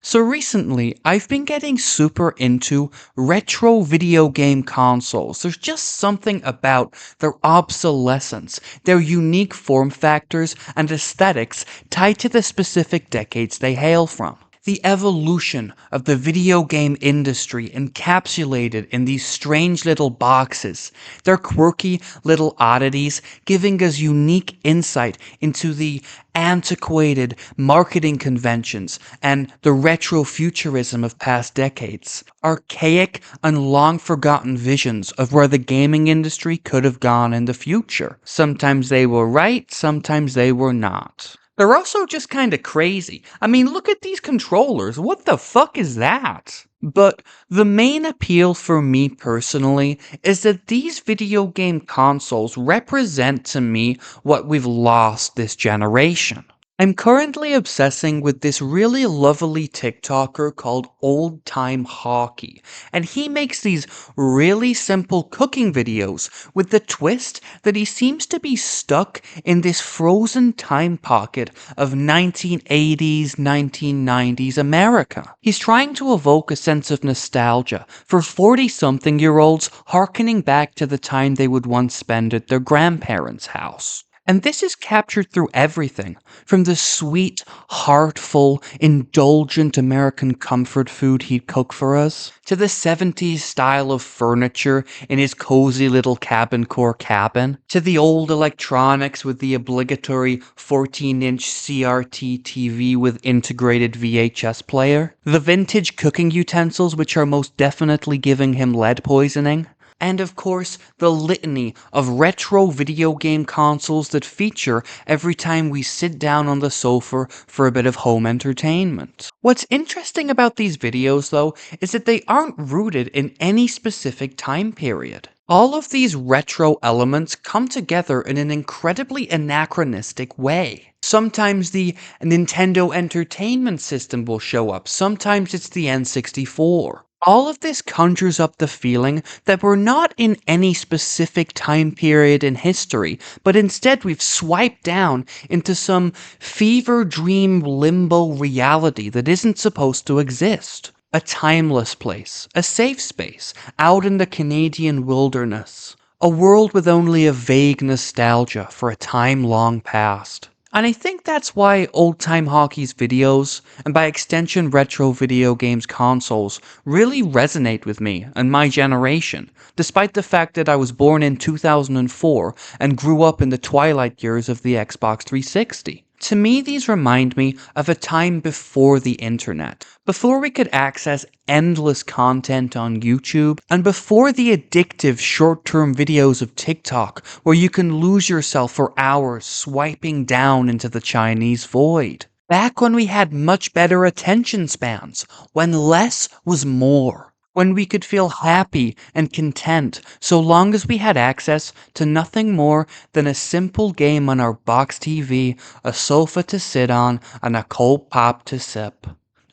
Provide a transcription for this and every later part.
So recently, I've been getting super into retro video game consoles. There's just something about their obsolescence, their unique form factors and aesthetics tied to the specific decades they hail from. The evolution of the video game industry encapsulated in these strange little boxes, their quirky little oddities giving us unique insight into the antiquated marketing conventions and the retrofuturism of past decades, archaic and long forgotten visions of where the gaming industry could have gone in the future. Sometimes they were right, sometimes they were not. They're also just kinda crazy. I mean, look at these controllers. What the fuck is that? But the main appeal for me personally is that these video game consoles represent to me what we've lost this generation. I'm currently obsessing with this really lovely TikToker called Old Time Hockey, and he makes these really simple cooking videos with the twist that he seems to be stuck in this frozen time pocket of 1980s, 1990s America. He's trying to evoke a sense of nostalgia for 40-something-year-olds harkening back to the time they would once spend at their grandparents' house. And this is captured through everything, from the sweet, heartful, indulgent American comfort food he'd cook for us, to the 70s style of furniture in his cozy little cabin-core cabin, to the old electronics with the obligatory 14-inch CRT TV with integrated VHS player, the vintage cooking utensils which are most definitely giving him lead poisoning, and of course, the litany of retro video game consoles that feature every time we sit down on the sofa for a bit of home entertainment. What's interesting about these videos, though, is that they aren't rooted in any specific time period. All of these retro elements come together in an incredibly anachronistic way. Sometimes the Nintendo Entertainment System will show up, sometimes it's the N64. All of this conjures up the feeling that we're not in any specific time period in history, but instead we've swiped down into some fever dream limbo reality that isn't supposed to exist. A timeless place, a safe space, out in the Canadian wilderness. A world with only a vague nostalgia for a time long past. And I think that's why Old Time Hockey's videos, and by extension retro video games consoles, really resonate with me and my generation, despite the fact that I was born in 2004 and grew up in the twilight years of the Xbox 360. To me, these remind me of a time before the internet, before we could access endless content on YouTube, and before the addictive short-term videos of TikTok where you can lose yourself for hours swiping down into the Chinese void. Back when we had much better attention spans, when less was more. When we could feel happy and content so long as we had access to nothing more than a simple game on our box TV, a sofa to sit on, and a cold pop to sip.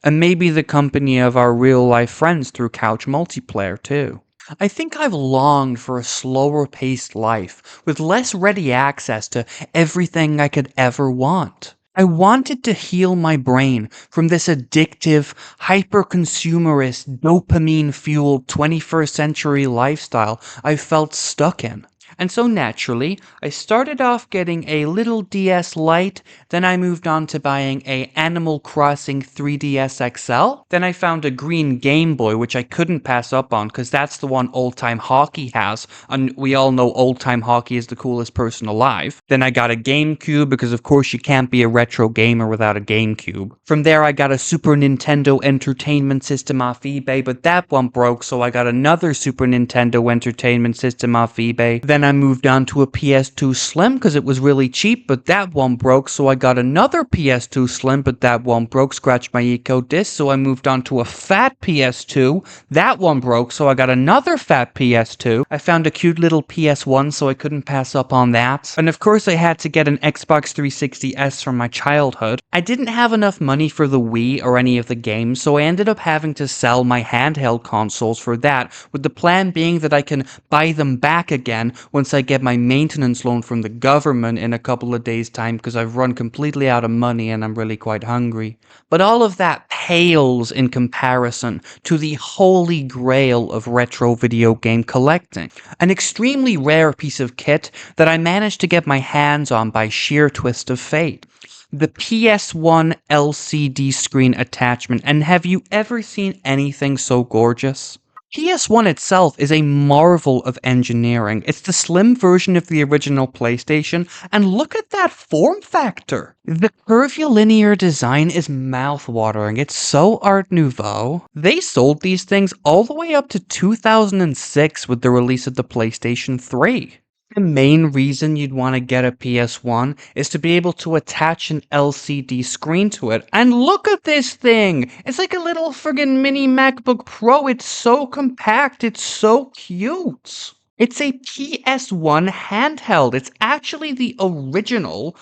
And maybe the company of our real-life friends through couch multiplayer too. I think I've longed for a slower-paced life with less ready access to everything I could ever want. I wanted to heal my brain from this addictive, hyper-consumerist, dopamine-fueled 21st century lifestyle I felt stuck in. And so naturally, I started off getting a little DS Lite, then I moved on to buying a Animal Crossing 3DS XL, then I found a green Game Boy which I couldn't pass up on because that's the one Old Time Hockey has, and we all know Old Time Hockey is the coolest person alive. Then I got a GameCube because of course you can't be a retro gamer without a GameCube. From there I got a Super Nintendo Entertainment System off eBay, but that one broke, so I got another Super Nintendo Entertainment System off eBay. Then I moved on to a PS2 Slim because it was really cheap, but that one broke, so I got another PS2 Slim, but that one broke, scratched my Eco Disc, so I moved on to a fat PS2. That one broke, so I got another fat PS2. I found a cute little PS1, so I couldn't pass up on that. And of course I had to get an Xbox 360S from my childhood. I didn't have enough money for the Wii or any of the games, so I ended up having to sell my handheld consoles for that, with the plan being that I can buy them back again once I get my maintenance loan from the government in a couple of days' time because I've run completely out of money and I'm really quite hungry. But all of that pales in comparison to the holy grail of retro video game collecting. An extremely rare piece of kit that I managed to get my hands on by sheer twist of fate. The PS1 LCD screen attachment, and have you ever seen anything so gorgeous? PS1 itself is a marvel of engineering. It's the slim version of the original PlayStation, and look at that form factor! The curvilinear design is mouth-watering. It's so Art Nouveau. They sold these things all the way up to 2006 with the release of the PlayStation 3. The main reason you'd want to get a PS1 is to be able to attach an LCD screen to it. And look at this thing! It's like a little friggin' mini MacBook Pro. It's so compact. It's so cute. It's a PS1 handheld. It's actually the original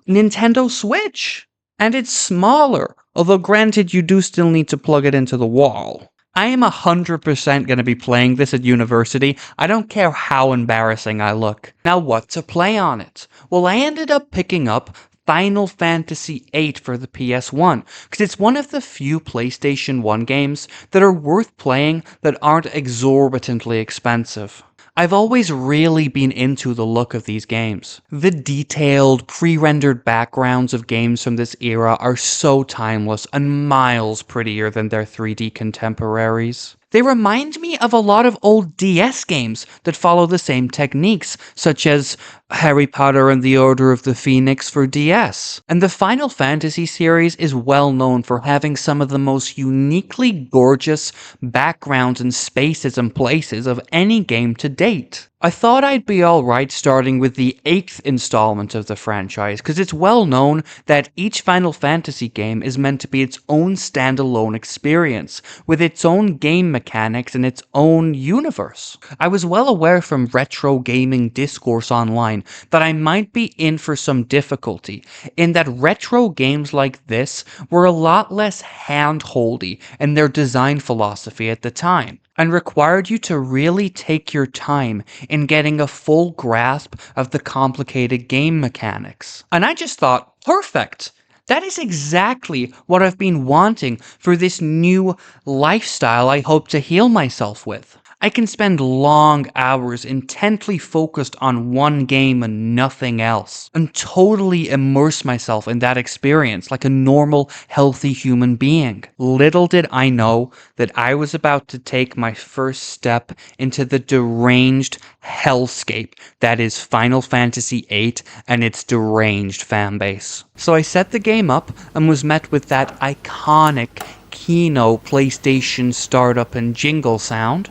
Nintendo Switch. And it's smaller. Although granted, you do still need to plug it into the wall. I am 100% going to be playing this at university. I don't care how embarrassing I look. Now what to play on it? Well, I ended up picking up Final Fantasy VIII for the PS1, because it's one of the few PlayStation 1 games that are worth playing that aren't exorbitantly expensive. I've always really been into the look of these games. The detailed, pre-rendered backgrounds of games from this era are so timeless and miles prettier than their 3D contemporaries. They remind me of a lot of old DS games that follow the same techniques, such as Harry Potter and the Order of the Phoenix for DS. And the Final Fantasy series is well known for having some of the most uniquely gorgeous backgrounds and spaces and places of any game to date. I thought I'd be alright starting with the 8th installment of the franchise, because it's well known that each Final Fantasy game is meant to be its own standalone experience, with its own game mechanics and its own universe. I was well aware from retro gaming discourse online that I might be in for some difficulty, in that retro games like this were a lot less hand-holdy in their design philosophy at the time, and required you to really take your time in getting a full grasp of the complicated game mechanics. And I just thought, perfect! That is exactly what I've been wanting for this new lifestyle I hope to heal myself with. I can spend long hours intently focused on one game and nothing else, and totally immerse myself in that experience like a normal, healthy human being. Little did I know that I was about to take my first step into the deranged hellscape that is Final Fantasy VIII and its deranged fanbase. So I set the game up and was met with that iconic Kino PlayStation startup and jingle sound.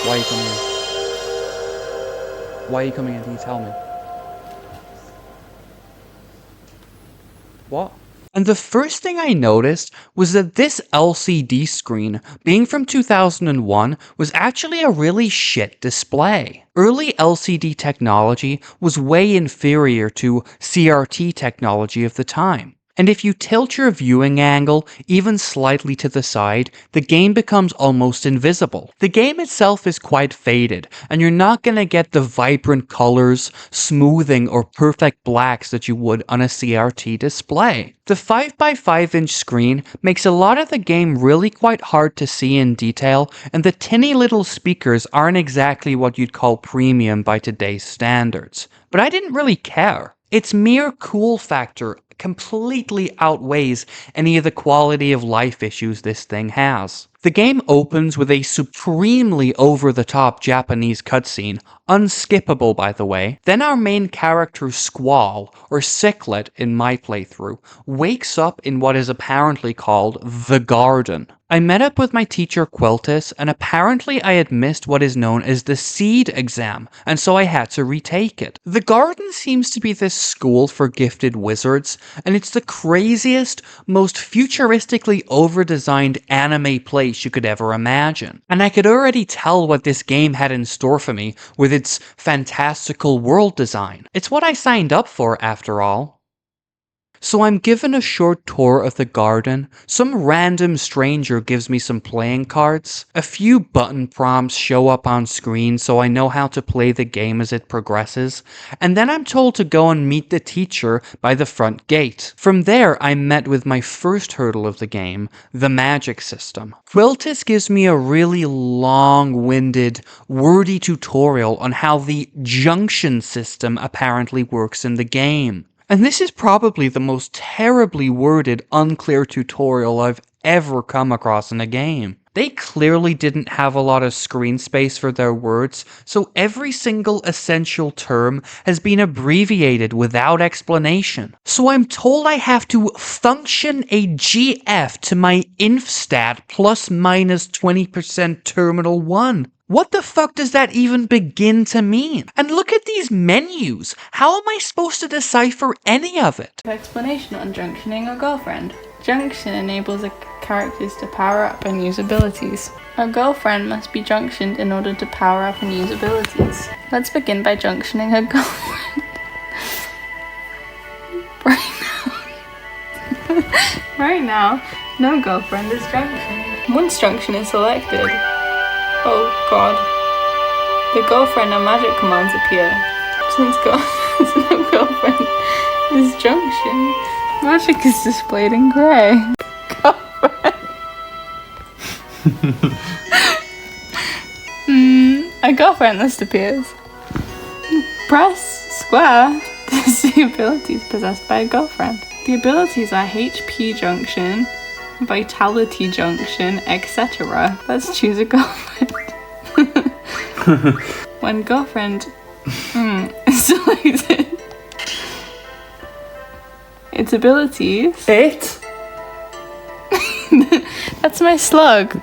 Why are you coming in? Why are you coming in? Can you tell me? What? And the first thing I noticed was that this LCD screen, being from 2001, was actually a really shit display. Early LCD technology was way inferior to CRT technology of the time. And if you tilt your viewing angle even slightly to the side, the game becomes almost invisible. The game itself is quite faded, and you're not gonna get the vibrant colors, smoothing, or perfect blacks that you would on a CRT display. The 5x5-inch screen makes a lot of the game really quite hard to see in detail, and the tinny little speakers aren't exactly what you'd call premium by today's standards. But I didn't really care. Its mere cool factor completely outweighs any of the quality of life issues this thing has. The game opens with a supremely over-the-top Japanese cutscene, unskippable by the way. Then our main character Squall, or Sicklet in my playthrough, wakes up in what is apparently called the Garden. I met up with my teacher Quiltis, and apparently I had missed what is known as the Seed exam, and so I had to retake it. The Garden seems to be this school for gifted wizards, and it's the craziest, most futuristically over-designed anime place you could ever imagine. And I could already tell what this game had in store for me with its fantastical world design. It's what I signed up for, after all. So I'm given a short tour of the garden, some random stranger gives me some playing cards, a few button prompts show up on screen so I know how to play the game as it progresses, and then I'm told to go and meet the teacher by the front gate. From there, I'm met with my first hurdle of the game, the magic system. Quiltis gives me a really long-winded, wordy tutorial on how the junction system apparently works in the game. And this is probably the most terribly worded, unclear tutorial I've ever come across in a game. They clearly didn't have a lot of screen space for their words, so every single essential term has been abbreviated without explanation. So I'm told I have to function a GF to my infstat plus minus 20% terminal 1. What the fuck does that even begin to mean? And look at these menus. How am I supposed to decipher any of it? Explanation on junctioning a girlfriend. Junction enables the characters to power up and use abilities. A girlfriend must be junctioned in order to power up and use abilities. Let's begin by junctioning her girlfriend. Right now, no girlfriend is junctioned. Once junction is selected, oh god, the girlfriend and magic commands appear. Since no girlfriend is junction, magic is displayed in grey. Girlfriend. A girlfriend list appears. Press square to see abilities possessed by a girlfriend. The abilities are HP junction, vitality junction, etc. Let's choose a girlfriend. When girlfriend is selected, its abilities. That's my slug.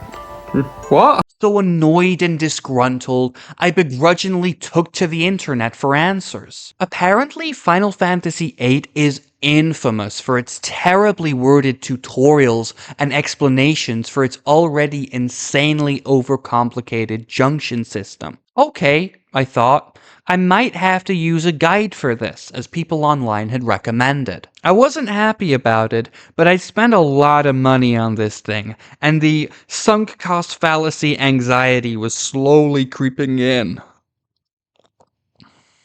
What? So annoyed and disgruntled, I begrudgingly took to the internet for answers. Apparently, Final Fantasy VIII is infamous for its terribly worded tutorials and explanations for its already insanely overcomplicated junction system. Okay, I thought, I might have to use a guide for this, as people online had recommended. I wasn't happy about it, but I spent a lot of money on this thing, and the sunk cost fallacy anxiety was slowly creeping in.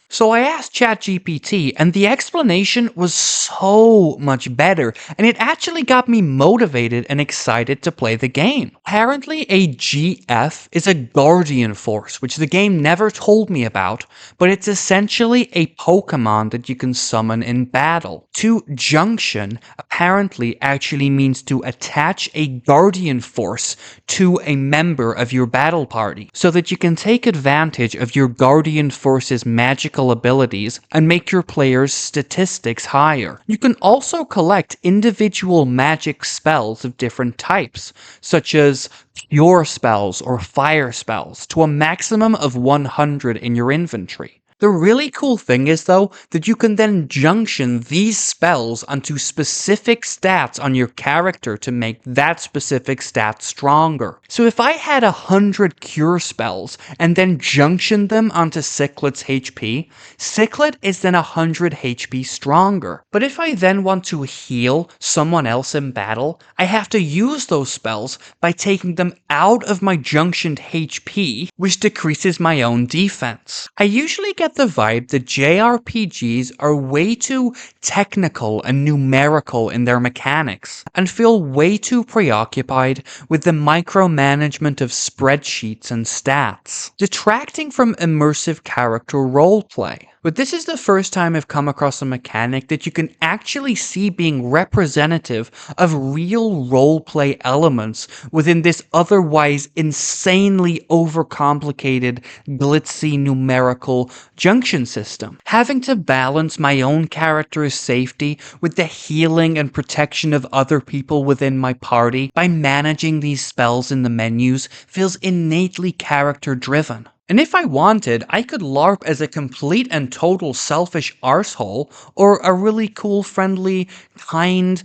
So I asked ChatGPT, and the explanation was so much better, and it actually got me motivated and excited to play the game. Apparently, a GF is a guardian force, which the game never told me about, but it's essentially a Pokemon that you can summon in battle. To junction apparently actually means to attach a guardian force to a member of your battle party, so that you can take advantage of your guardian force's magical abilities and make your players' statistics higher. You can also collect individual magic spells of different types, such as pure spells or fire spells, to a maximum of 100 in your inventory. The really cool thing is, though, that you can then junction these spells onto specific stats on your character to make that specific stat stronger. So if I had 100 cure spells and then junctioned them onto Ciclet's HP, Ciclet is then 100 HP stronger. But if I then want to heal someone else in battle, I have to use those spells by taking them out of my junctioned HP, which decreases my own defense. I usually get the vibe that JRPGs are way too technical and numerical in their mechanics, and feel way too preoccupied with the micromanagement of spreadsheets and stats, detracting from immersive character roleplay. But this is the first time I've come across a mechanic that you can actually see being representative of real roleplay elements within this otherwise insanely overcomplicated, glitzy numerical junction system. Having to balance my own character's safety with the healing and protection of other people within my party by managing these spells in the menus feels innately character-driven. And if I wanted, I could LARP as a complete and total selfish arsehole, or a really cool, friendly, kind,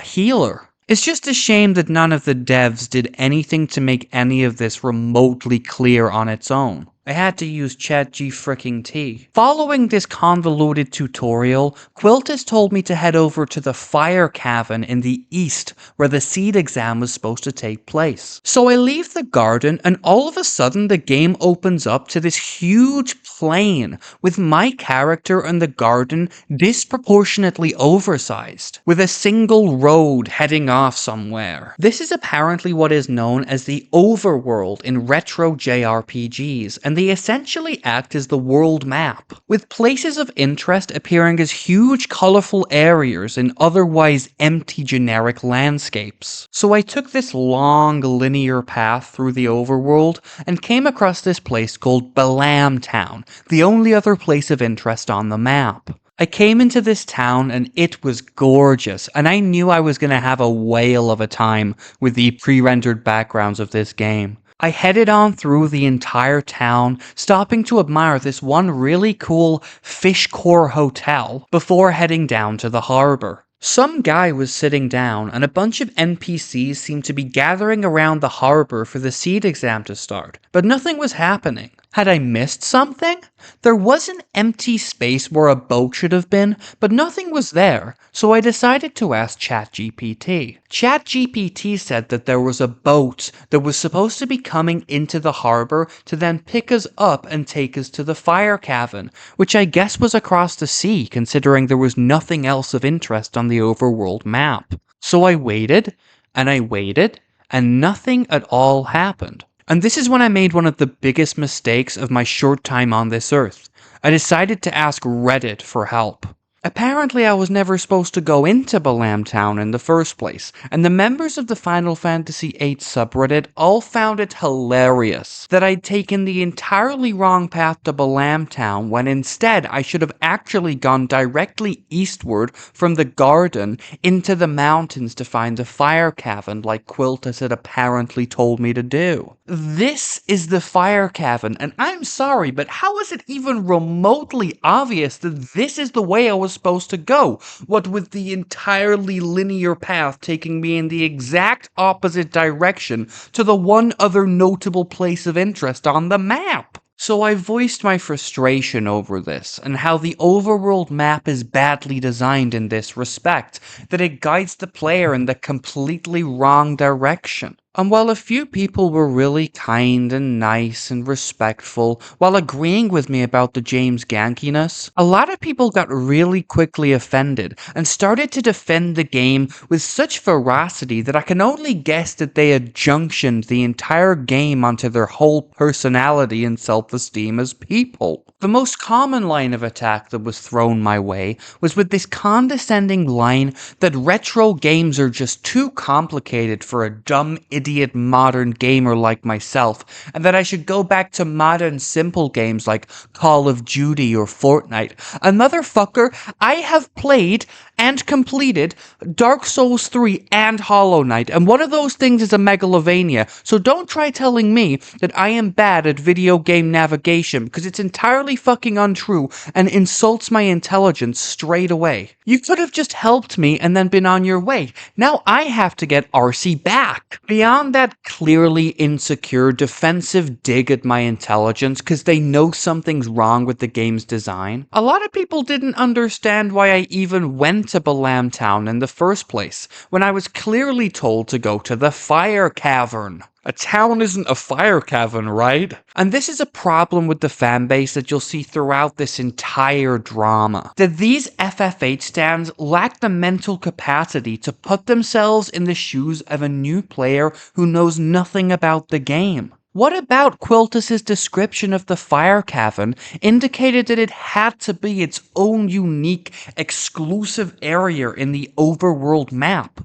healer. It's just a shame that none of the devs did anything to make any of this remotely clear on its own. I had to use ChatGPT. Following this convoluted tutorial, Quiltus told me to head over to the fire cavern in the east, where the seed exam was supposed to take place. So I leave the garden, and all of a sudden the game opens up to this huge plain, with my character and the garden disproportionately oversized, with a single road heading off somewhere. This is apparently what is known as the overworld in retro JRPGs, and they essentially act as the world map, with places of interest appearing as huge colorful areas in otherwise empty generic landscapes. So I took this long linear path through the overworld and came across this place called Balam Town, the only other place of interest on the map. I came into this town and it was gorgeous, and I knew I was going to have a whale of a time with the pre-rendered backgrounds of this game. I headed on through the entire town, stopping to admire this one really cool fish core hotel before heading down to the harbor. Some guy was sitting down, and a bunch of NPCs seemed to be gathering around the harbor for the seed exam to start, but nothing was happening. Had I missed something? There was an empty space where a boat should have been, but nothing was there, so I decided to ask ChatGPT. ChatGPT said that there was a boat that was supposed to be coming into the harbor to then pick us up and take us to the fire cavern, which I guess was across the sea, considering there was nothing else of interest on the overworld map. So I waited, and nothing at all happened. And this is when I made one of the biggest mistakes of my short time on this earth. I decided to ask Reddit for help. Apparently I was never supposed to go into Balam Town in the first place, and the members of the Final Fantasy VIII subreddit all found it hilarious that I'd taken the entirely wrong path to Balam Town when instead I should have actually gone directly eastward from the garden into the mountains to find the fire cavern like Quiltus had apparently told me to do. This is the fire cavern, and I'm sorry, but how is it even remotely obvious that this is the way I was supposed to go? What with the entirely linear path taking me in the exact opposite direction to the one other notable place of interest on the map. So I voiced my frustration over this, and how the overworld map is badly designed in this respect, that it guides the player in the completely wrong direction. And while a few people were really kind and nice and respectful while agreeing with me about the James gankiness, a lot of people got really quickly offended and started to defend the game with such ferocity that I can only guess that they had junctioned the entire game onto their whole personality and self-esteem as people. The most common line of attack that was thrown my way was with this condescending line that retro games are just too complicated for a dumb idiot modern gamer like myself, and that I should go back to modern simple games like Call of Duty or Fortnite. And motherfucker, I have played and completed Dark Souls 3 and Hollow Knight, and one of those things is a Megalovania, so don't try telling me that I am bad at video game navigation, because it's entirely fucking untrue and insults my intelligence straight away. You could have just helped me and then been on your way. Now I have to get RC back. Beyond that clearly insecure defensive dig at my intelligence because they know something's wrong with the game's design, a lot of people didn't understand why I even went to Balam Town in the first place, when I was clearly told to go to the fire cavern. A town isn't a fire cavern, right? And this is a problem with the fanbase that you'll see throughout this entire drama. That these FF8 stands lack the mental capacity to put themselves in the shoes of a new player who knows nothing about the game. What about Quiltus's description of the fire cavern indicated that it had to be its own unique, exclusive area in the overworld map?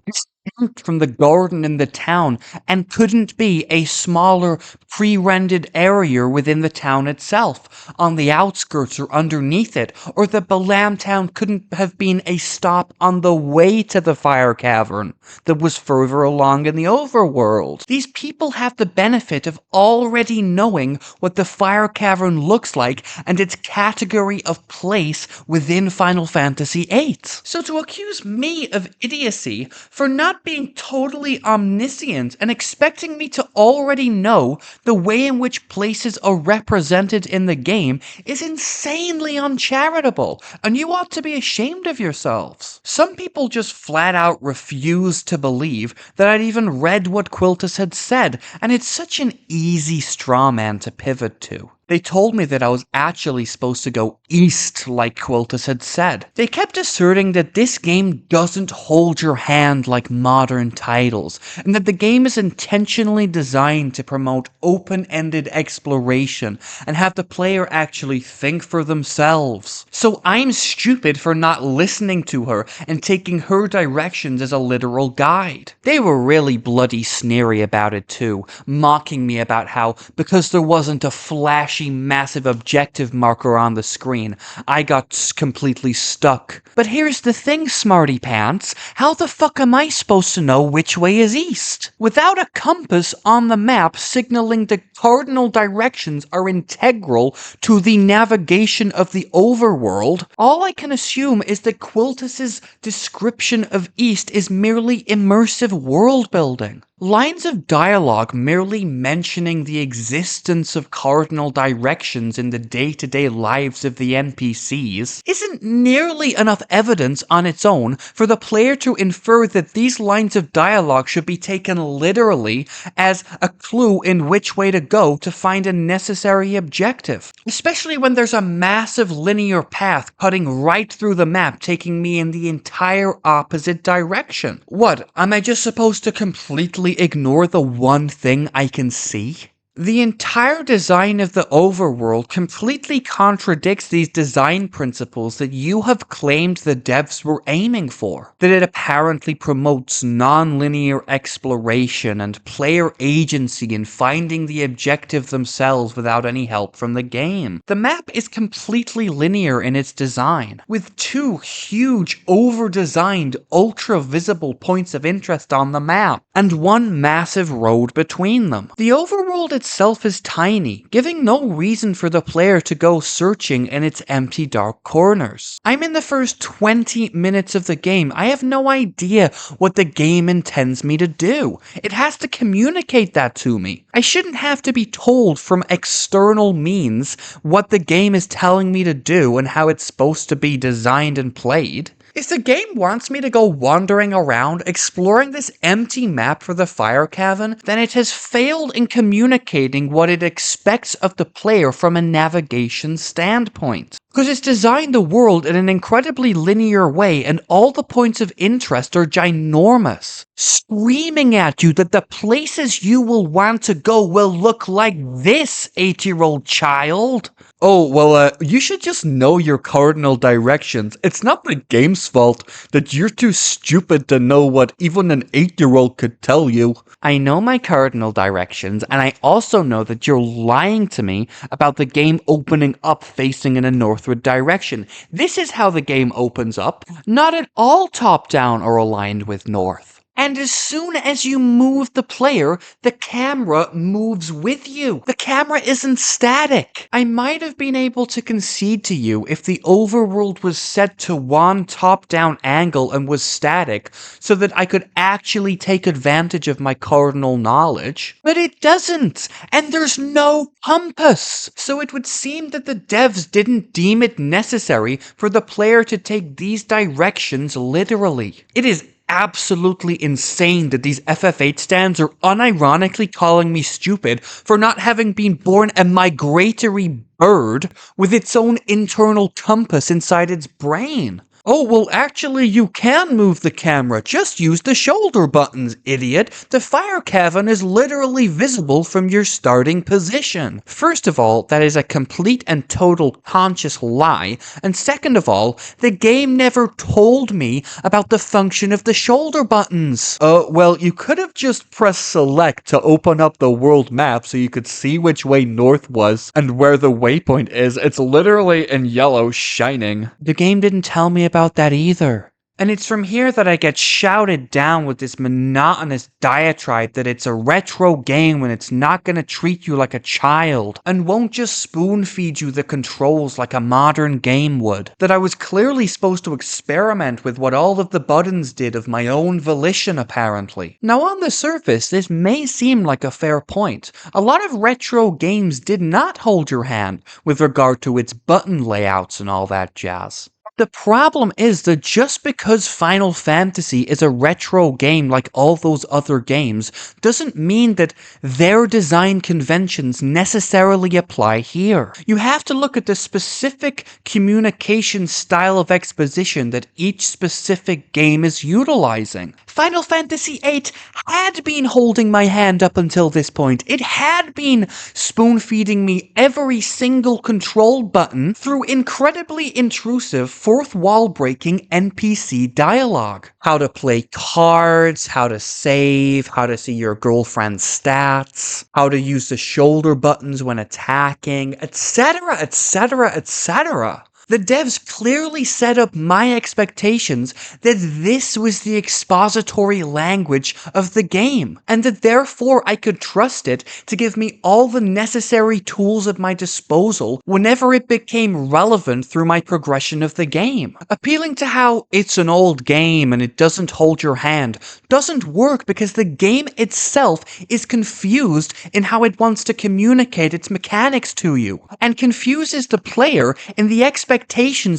From the garden in the town and couldn't be a smaller pre-rendered area within the town itself, on the outskirts or underneath it, or the Balam Town couldn't have been a stop on the way to the fire cavern that was further along in the overworld. These people have the benefit of already knowing what the fire cavern looks like and its category of place within Final Fantasy VIII. So to accuse me of idiocy for not being totally omniscient and expecting me to already know the way in which places are represented in the game is insanely uncharitable, and you ought to be ashamed of yourselves. Some people just flat out refused to believe that I'd even read what Quiltus had said, and it's such an easy straw man to pivot to. They told me that I was actually supposed to go east like Quiltus had said. They kept asserting that this game doesn't hold your hand like modern titles, and that the game is intentionally designed to promote open-ended exploration and have the player actually think for themselves. So I'm stupid for not listening to her and taking her directions as a literal guide. They were really bloody sneery about it too, mocking me about how, because there wasn't a flashy massive objective marker on the screen, I got completely stuck. But here's the thing, smarty pants, how the fuck am I supposed to know which way is east? Without a compass on the map signaling the cardinal directions are integral to the navigation of the overworld, all I can assume is that Quiltus's description of east is merely immersive world building. Lines of dialogue merely mentioning the existence of cardinal directions in the day-to-day lives of the NPCs isn't nearly enough evidence on its own for the player to infer that these lines of dialogue should be taken literally as a clue in which way to go to find a necessary objective. Especially when there's a massive linear path cutting right through the map taking me in the entire opposite direction. What, am I just supposed to completely ignore the one thing I can see? The entire design of the overworld completely contradicts these design principles that you have claimed the devs were aiming for. That it apparently promotes non-linear exploration and player agency in finding the objective themselves without any help from the game. The map is completely linear in its design, with two huge, over-designed, ultra-visible points of interest on the map, and one massive road between them. The overworld itself is tiny, giving no reason for the player to go searching in its empty dark corners. I'm in the first 20 minutes of the game. I have no idea what the game intends me to do. It has to communicate that to me. I shouldn't have to be told from external means what the game is telling me to do and how it's supposed to be designed and played. If the game wants me to go wandering around, exploring this empty map for the fire cavern, then it has failed in communicating what it expects of the player from a navigation standpoint. Because it's designed the world in an incredibly linear way, and all the points of interest are ginormous, screaming at you that the places you will want to go will look like this, 8-year-old child. Oh, well, you should just know your cardinal directions. It's not the game's fault that you're too stupid to know what even an 8-year-old could tell you. I know my cardinal directions, and I also know that you're lying to me about the game opening up facing in a northward direction. This is how the game opens up, not at all top-down or aligned with north. And as soon as you move the player, the camera moves with you. The camera isn't static. I might have been able to concede to you if the overworld was set to one top-down angle and was static, so that I could actually take advantage of my cardinal knowledge. But it doesn't, and there's no compass. So it would seem that the devs didn't deem it necessary for the player to take these directions literally. It is absolutely insane that these FF8 stands are unironically calling me stupid for not having been born a migratory bird with its own internal compass inside its brain. Oh, well, actually, you can move the camera. Just use the shoulder buttons, idiot. The fire cavern is literally visible from your starting position. First of all, that is a complete and total conscious lie. And second of all, the game never told me about the function of the shoulder buttons. Well, you could have just pressed select to open up the world map so you could see which way north was and where the waypoint is. It's literally in yellow shining. The game didn't tell me about that either. And it's from here that I get shouted down with this monotonous diatribe that it's a retro game when it's not gonna treat you like a child, and won't just spoon feed you the controls like a modern game would. That I was clearly supposed to experiment with what all of the buttons did of my own volition, apparently. Now on the surface, this may seem like a fair point. A lot of retro games did not hold your hand with regard to its button layouts and all that jazz. The problem is that just because Final Fantasy is a retro game like all those other games doesn't mean that their design conventions necessarily apply here. You have to look at the specific communication style of exposition that each specific game is utilizing. Final Fantasy VIII had been holding my hand up until this point. It had been spoon-feeding me every single control button through incredibly intrusive, fourth wall-breaking NPC dialogue. How to play cards, how to save, how to see your girlfriend's stats, how to use the shoulder buttons when attacking, etc., etc., etc. The devs clearly set up my expectations that this was the expository language of the game, and that therefore I could trust it to give me all the necessary tools at my disposal whenever it became relevant through my progression of the game. Appealing to how it's an old game and it doesn't hold your hand doesn't work because the game itself is confused in how it wants to communicate its mechanics to you, and confuses the player in the expectations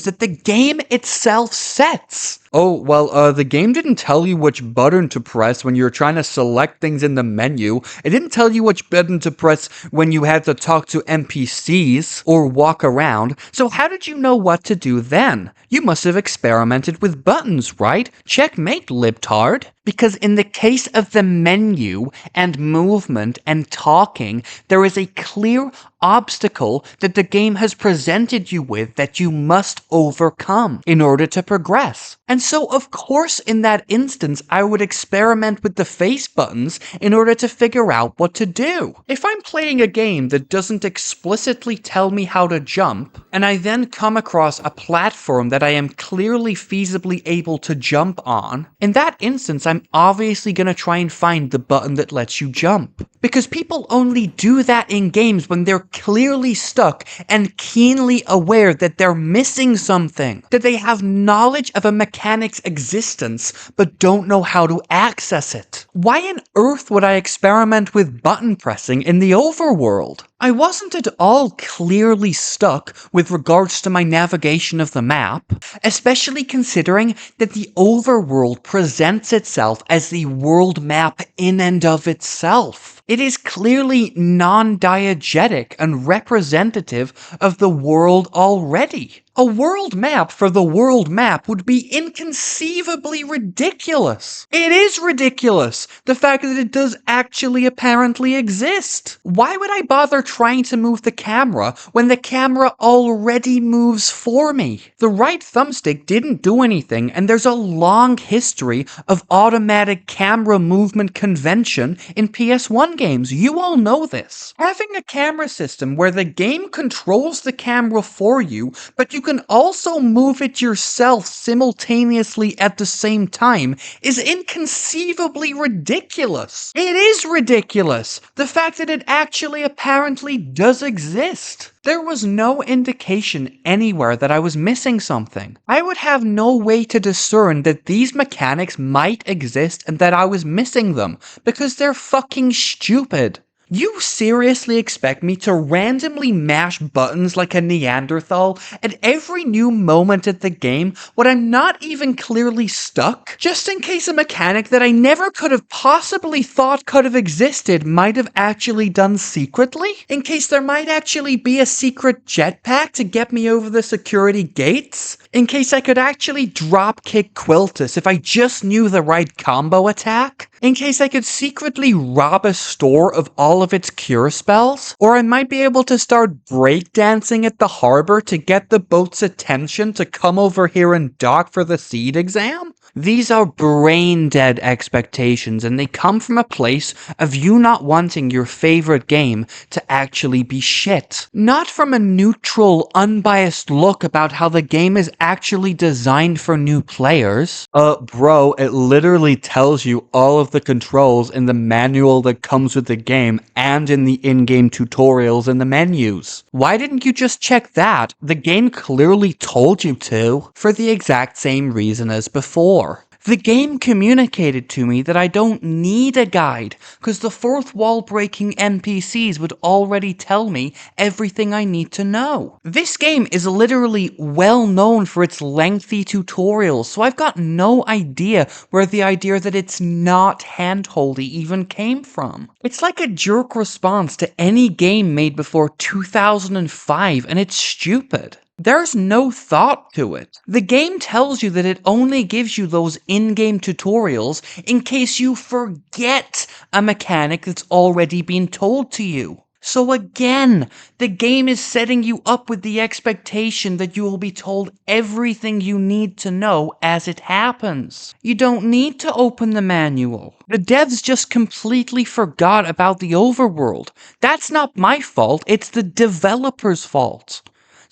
that the game itself sets. Oh, well, the game didn't tell you which button to press when you were trying to select things in the menu. It didn't tell you which button to press when you had to talk to NPCs or walk around. So how did you know what to do then? You must have experimented with buttons, right? Checkmate, libtard. Because in the case of the menu and movement and talking, there is a clear obstacle that the game has presented you with that you must overcome in order to progress. And so, of course, in that instance, I would experiment with the face buttons in order to figure out what to do. If I'm playing a game that doesn't explicitly tell me how to jump, and I then come across a platform that I am clearly feasibly able to jump on, in that instance, I'm obviously going to try and find the button that lets you jump. Because people only do that in games when they're clearly stuck and keenly aware that they're missing something, that they have knowledge of a mechanic's existence but don't know how to access it. Why on earth would I experiment with button pressing in the overworld? I wasn't at all clearly stuck with regards to my navigation of the map, especially considering that the overworld presents itself as the world map in and of itself. It is clearly non-diegetic and representative of the world already. A world map for the world map would be inconceivably ridiculous. It is ridiculous, the fact that it does actually apparently exist. Why would I bother trying to move the camera when the camera already moves for me? The right thumbstick didn't do anything, and there's a long history of automatic camera movement convention in PS1 games. You all know this. Having a camera system where the game controls the camera for you, but you can also move it yourself simultaneously at the same time is inconceivably ridiculous. It is ridiculous. The fact that it actually apparently does exist. There was no indication anywhere that I was missing something. I would have no way to discern that these mechanics might exist and that I was missing them, because they're fucking stupid. You seriously expect me to randomly mash buttons like a Neanderthal at every new moment at the game when I'm not even clearly stuck? Just in case a mechanic that I never could have possibly thought could have existed might have actually done secretly? In case there might actually be a secret jetpack to get me over the security gates? In case I could actually drop kick Quiltus if I just knew the right combo attack? in case I could secretly rob a store of all of its cure spells? Or I might be able to start breakdancing at the harbor to get the boat's attention to come over here and dock for the seed exam? These are brain-dead expectations, and they come from a place of you not wanting your favorite game to actually be shit. Not from a neutral, unbiased look about how the game is actually designed for new players. Bro, it literally tells you all of the controls in the manual that comes with the game and in the in-game tutorials and the menus. Why didn't you just check that? The game clearly told you to, for the exact same reason as before. The game communicated to me that I don't need a guide, because the fourth wall breaking NPCs would already tell me everything I need to know. This game is literally well known for its lengthy tutorials, so I've got no idea where the idea that it's not handholdy even came from. It's like a jerk response to any game made before 2005, and it's stupid. There's no thought to it. The game tells you that it only gives you those in-game tutorials in case you forget a mechanic that's already been told to you. So again, the game is setting you up with the expectation that you will be told everything you need to know as it happens. You don't need to open the manual. The devs just completely forgot about the overworld. That's not my fault, it's the developer's fault.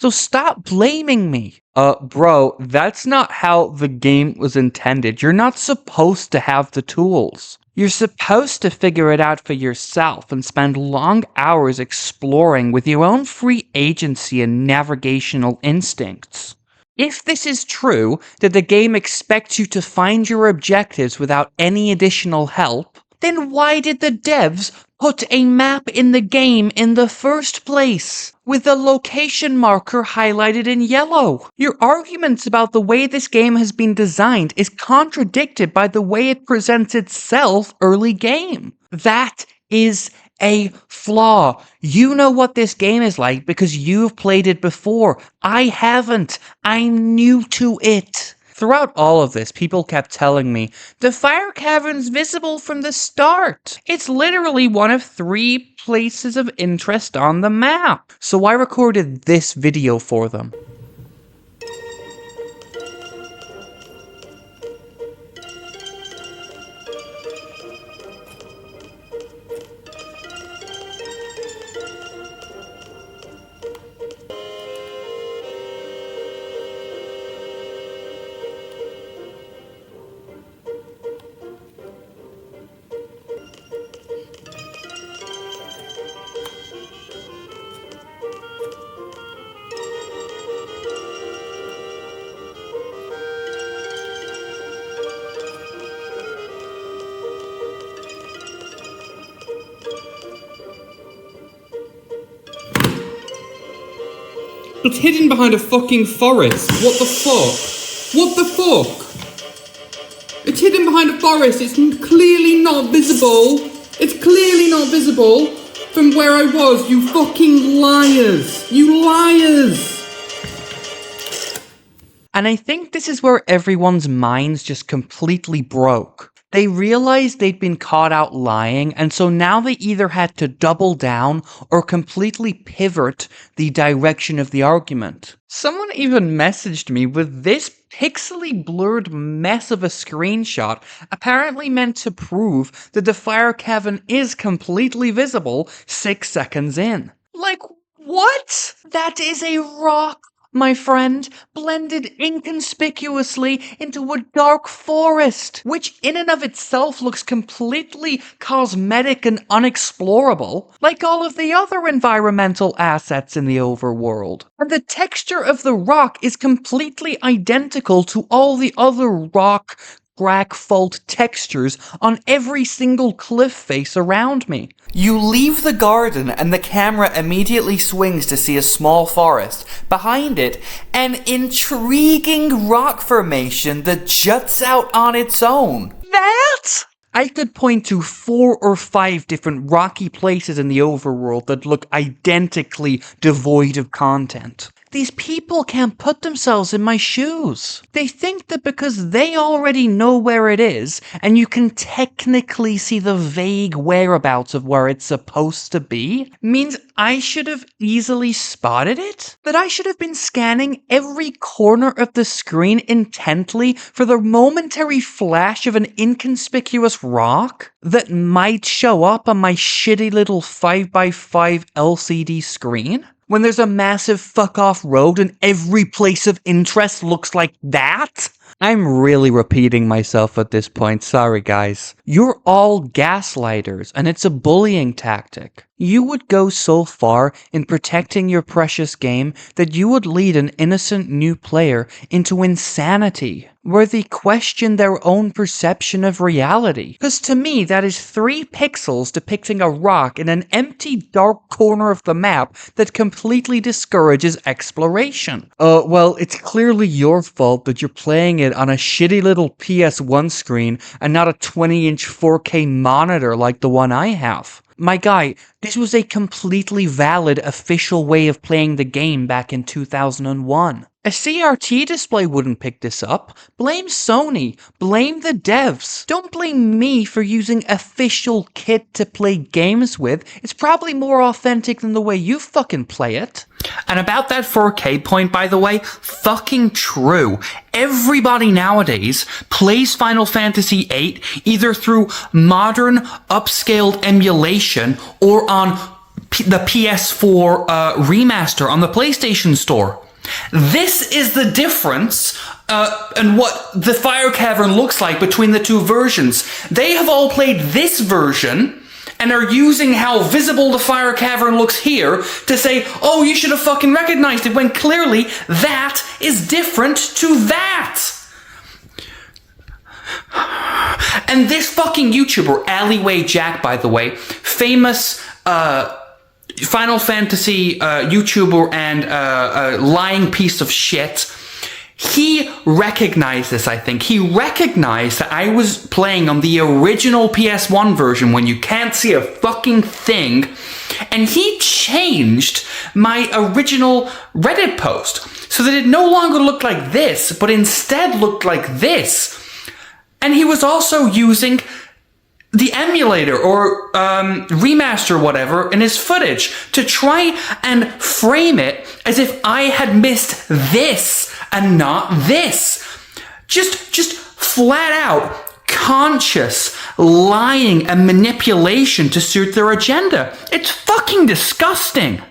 So stop blaming me. Bro, that's not how the game was intended. You're not supposed to have the tools. You're supposed to figure it out for yourself and spend long hours exploring with your own free agency and navigational instincts. If this is true, that the game expects you to find your objectives without any additional help, then why did the devs put a map in the game in the first place, with the location marker highlighted in yellow? Your arguments about the way this game has been designed is contradicted by the way it presents itself early game. That is a flaw. You know what this game is like because you've played it before. I haven't. I'm new to it. Throughout all of this, people kept telling me, the fire cavern's visible from the start. It's literally one of 3 places of interest on the map. So I recorded this video for them. It's hidden behind a fucking forest. What the fuck? What the fuck? It's hidden behind a forest. It's clearly not visible. It's clearly not visible from where I was. You fucking liars. You liars. And I think this is where everyone's minds just completely broke. They realized they'd been caught out lying, and so now they either had to double down or completely pivot the direction of the argument. Someone even messaged me with this pixely blurred mess of a screenshot, apparently meant to prove that the fire cavern is completely visible 6 seconds in. Like, what? That is a rock, my friend, blended inconspicuously into a dark forest, which in and of itself looks completely cosmetic and unexplorable, like all of the other environmental assets in the overworld. And the texture of the rock is completely identical to all the other rock crack fault textures on every single cliff face around me. You leave the garden and the camera immediately swings to see a small forest. Behind it, an intriguing rock formation that juts out on its own. That? I could point to 4 or 5 different rocky places in the overworld that look identically devoid of content. These people can't put themselves in my shoes. They think that because they already know where it is, and you can technically see the vague whereabouts of where it's supposed to be, means I should have easily spotted it? That I should have been scanning every corner of the screen intently for the momentary flash of an inconspicuous rock that might show up on my shitty little 5x5 LCD screen? When there's a massive fuck-off road and every place of interest looks like that? I'm really repeating myself at this point, sorry guys. You're all gaslighters, and it's a bullying tactic. You would go so far in protecting your precious game that you would lead an innocent new player into insanity, where they question their own perception of reality. Because to me, that is 3 pixels depicting a rock in an empty, dark corner of the map that completely discourages exploration. Well, it's clearly your fault that you're playing it on a shitty little PS1 screen and not a 20-inch 4K monitor like the one I have. My guy, this was a completely valid official way of playing the game back in 2001. A CRT display wouldn't pick this up. Blame Sony. Blame the devs. Don't blame me for using official kit to play games with. It's probably more authentic than the way you fucking play it. And about that 4K point, by the way, fucking true. Everybody nowadays plays Final Fantasy VIII either through modern, upscaled emulation or on the PS4 remaster on the PlayStation Store. This is the difference and what the Fire Cavern looks like between the two versions. They have all played this version and are using how visible the Fire Cavern looks here to say, oh, you should have fucking recognized it, when clearly that is different to that. And this fucking YouTuber, Alleyway Jack, by the way, famous Final Fantasy YouTuber and lying piece of shit, he recognized this, I think. He recognized that I was playing on the original PS1 version when you can't see a fucking thing, and he changed my original Reddit post so that it no longer looked like this, but instead looked like this. And he was also using the emulator or remaster, whatever, in his footage to try and frame it as if I had missed this and not this. Just flat out conscious lying and manipulation to suit their agenda. It's fucking disgusting.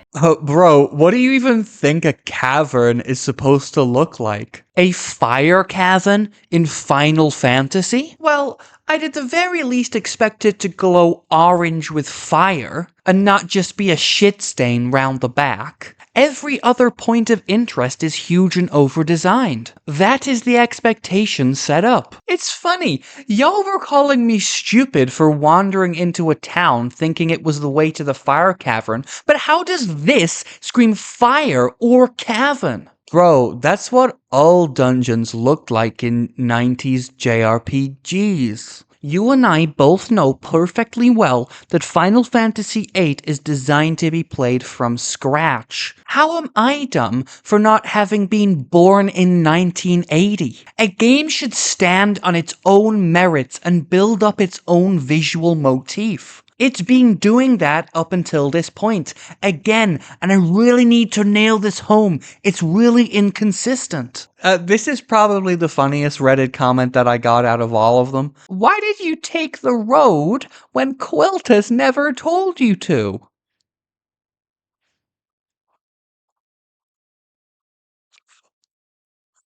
Bro, what do you even think a cavern is supposed to look like? A fire cavern in Final Fantasy? Well, I'd at the very least expect it to glow orange with fire, and not just be a shit stain round the back. Every other point of interest is huge and over-designed. That is the expectation set up. It's funny, y'all were calling me stupid for wandering into a town thinking it was the way to the fire cavern, but how does this scream fire or cavern? Bro, that's what all dungeons looked like in 90s JRPGs. You and I both know perfectly well that Final Fantasy VIII is designed to be played from scratch. How am I dumb for not having been born in 1980? A game should stand on its own merits and build up its own visual motif. It's been doing that up until this point. Again, and I really need to nail this home, it's really inconsistent. This is probably the funniest Reddit comment that I got out of all of them. Why did you take the road when Quiltus never told you to?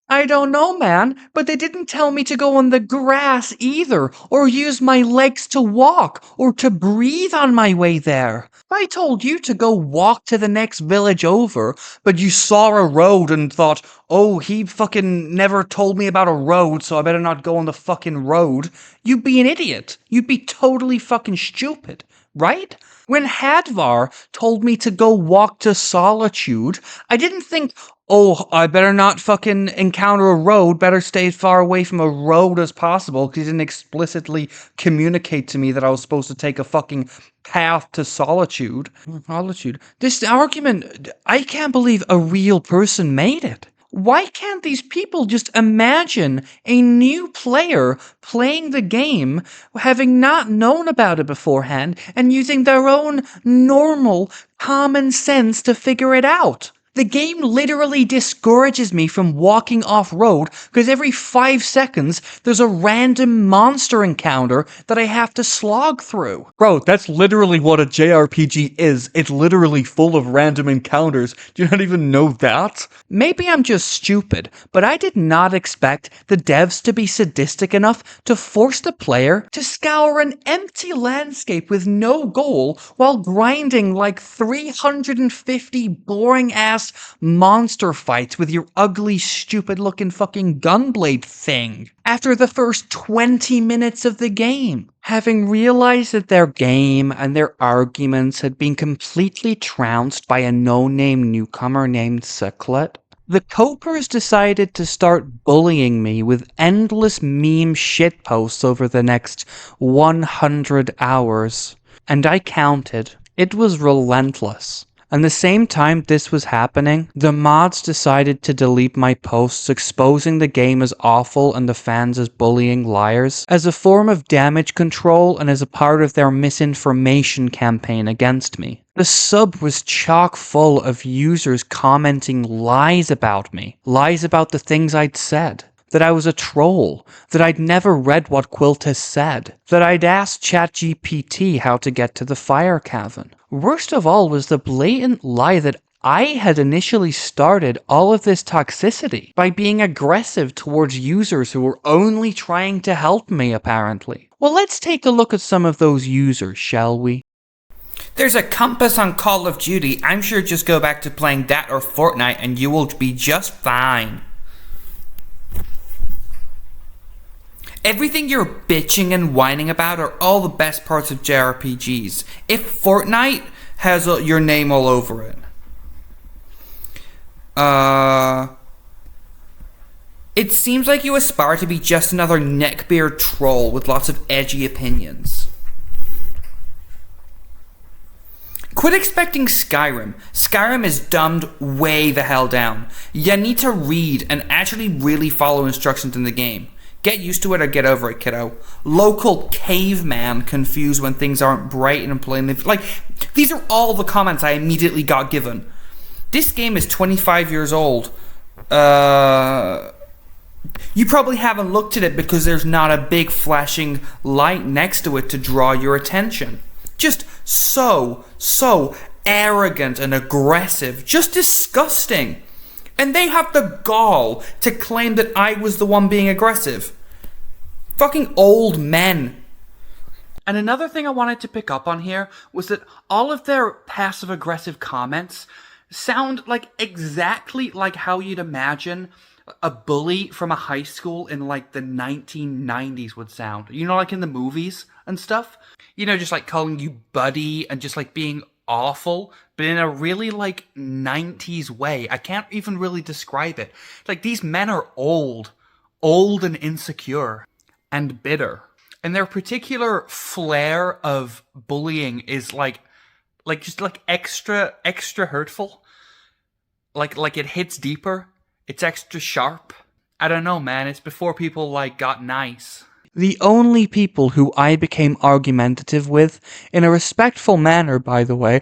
I don't know, man, but they didn't tell me to go on the grass either, or use my legs to walk, or to breathe on my way there. I told you to go walk to the next village over, but you saw a road and thought, oh, he fucking never told me about a road, so I better not go on the fucking road. You'd be an idiot. You'd be totally fucking stupid, right? When Hadvar told me to go walk to Solitude, I didn't think, Oh, I better not fucking encounter a road, better stay as far away from a road as possible, because he didn't explicitly communicate to me that I was supposed to take a fucking path to solitude. Solitude. This argument, I can't believe a real person made it. Why can't these people just imagine a new player playing the game, having not known about it beforehand, and using their own normal, common sense to figure it out? The game literally discourages me from walking off-road because every 5 seconds there's a random monster encounter that I have to slog through. Bro, that's literally what a JRPG is. It's literally full of random encounters. Do you not even know that? Maybe I'm just stupid, but I did not expect the devs to be sadistic enough to force the player to scour an empty landscape with no goal while grinding like 350 boring-ass monster fights with your ugly, stupid-looking fucking gunblade thing after the first 20 minutes of the game. Having realized that their game and their arguments had been completely trounced by a no-name newcomer named Cyclet, the Copers decided to start bullying me with endless meme shitposts over the next 100 hours. And I counted. It was relentless. And the same time this was happening, the mods decided to delete my posts exposing the game as awful and the fans as bullying liars, as a form of damage control and as a part of their misinformation campaign against me. The sub was chock full of users commenting lies about me, lies about the things I'd said. That I was a troll, that I'd never read what Quiltus said, that I'd asked ChatGPT how to get to the fire cavern. Worst of all was the blatant lie that I had initially started all of this toxicity by being aggressive towards users who were only trying to help me, apparently. Well, let's take a look at some of those users, shall we? There's a compass on Call of Duty. I'm sure just go back to playing that or Fortnite and you will be just fine. Everything you're bitching and whining about are all the best parts of JRPGs. If Fortnite has your name all over it. It seems like you aspire to be just another neckbeard troll with lots of edgy opinions. Quit expecting Skyrim. Skyrim is dumbed way the hell down. You need to read and actually really follow instructions in the game. Get used to it or get over it, kiddo. Local caveman confused when things aren't bright and plain. Like, these are all the comments I immediately got given. This game is 25 years old. You probably haven't looked at it because there's not a big flashing light next to it to draw your attention. Just so arrogant and aggressive. Just disgusting. And they have the gall to claim that I was the one being aggressive. Fucking old men. And another thing I wanted to pick up on here was that all of their passive-aggressive comments sound like exactly like how you'd imagine a bully from a high school in like the 1990s would sound. You know, like in the movies and stuff? You know, just like calling you buddy and just like being awful, but in a really like 90s way. I can't even really describe it. Like, these men are old and insecure and bitter. And their particular flair of bullying is like just like extra hurtful. Like it hits deeper. It's extra sharp. I don't know, man. It's before people like got nice. The only people who I became argumentative with, in a respectful manner, by the way,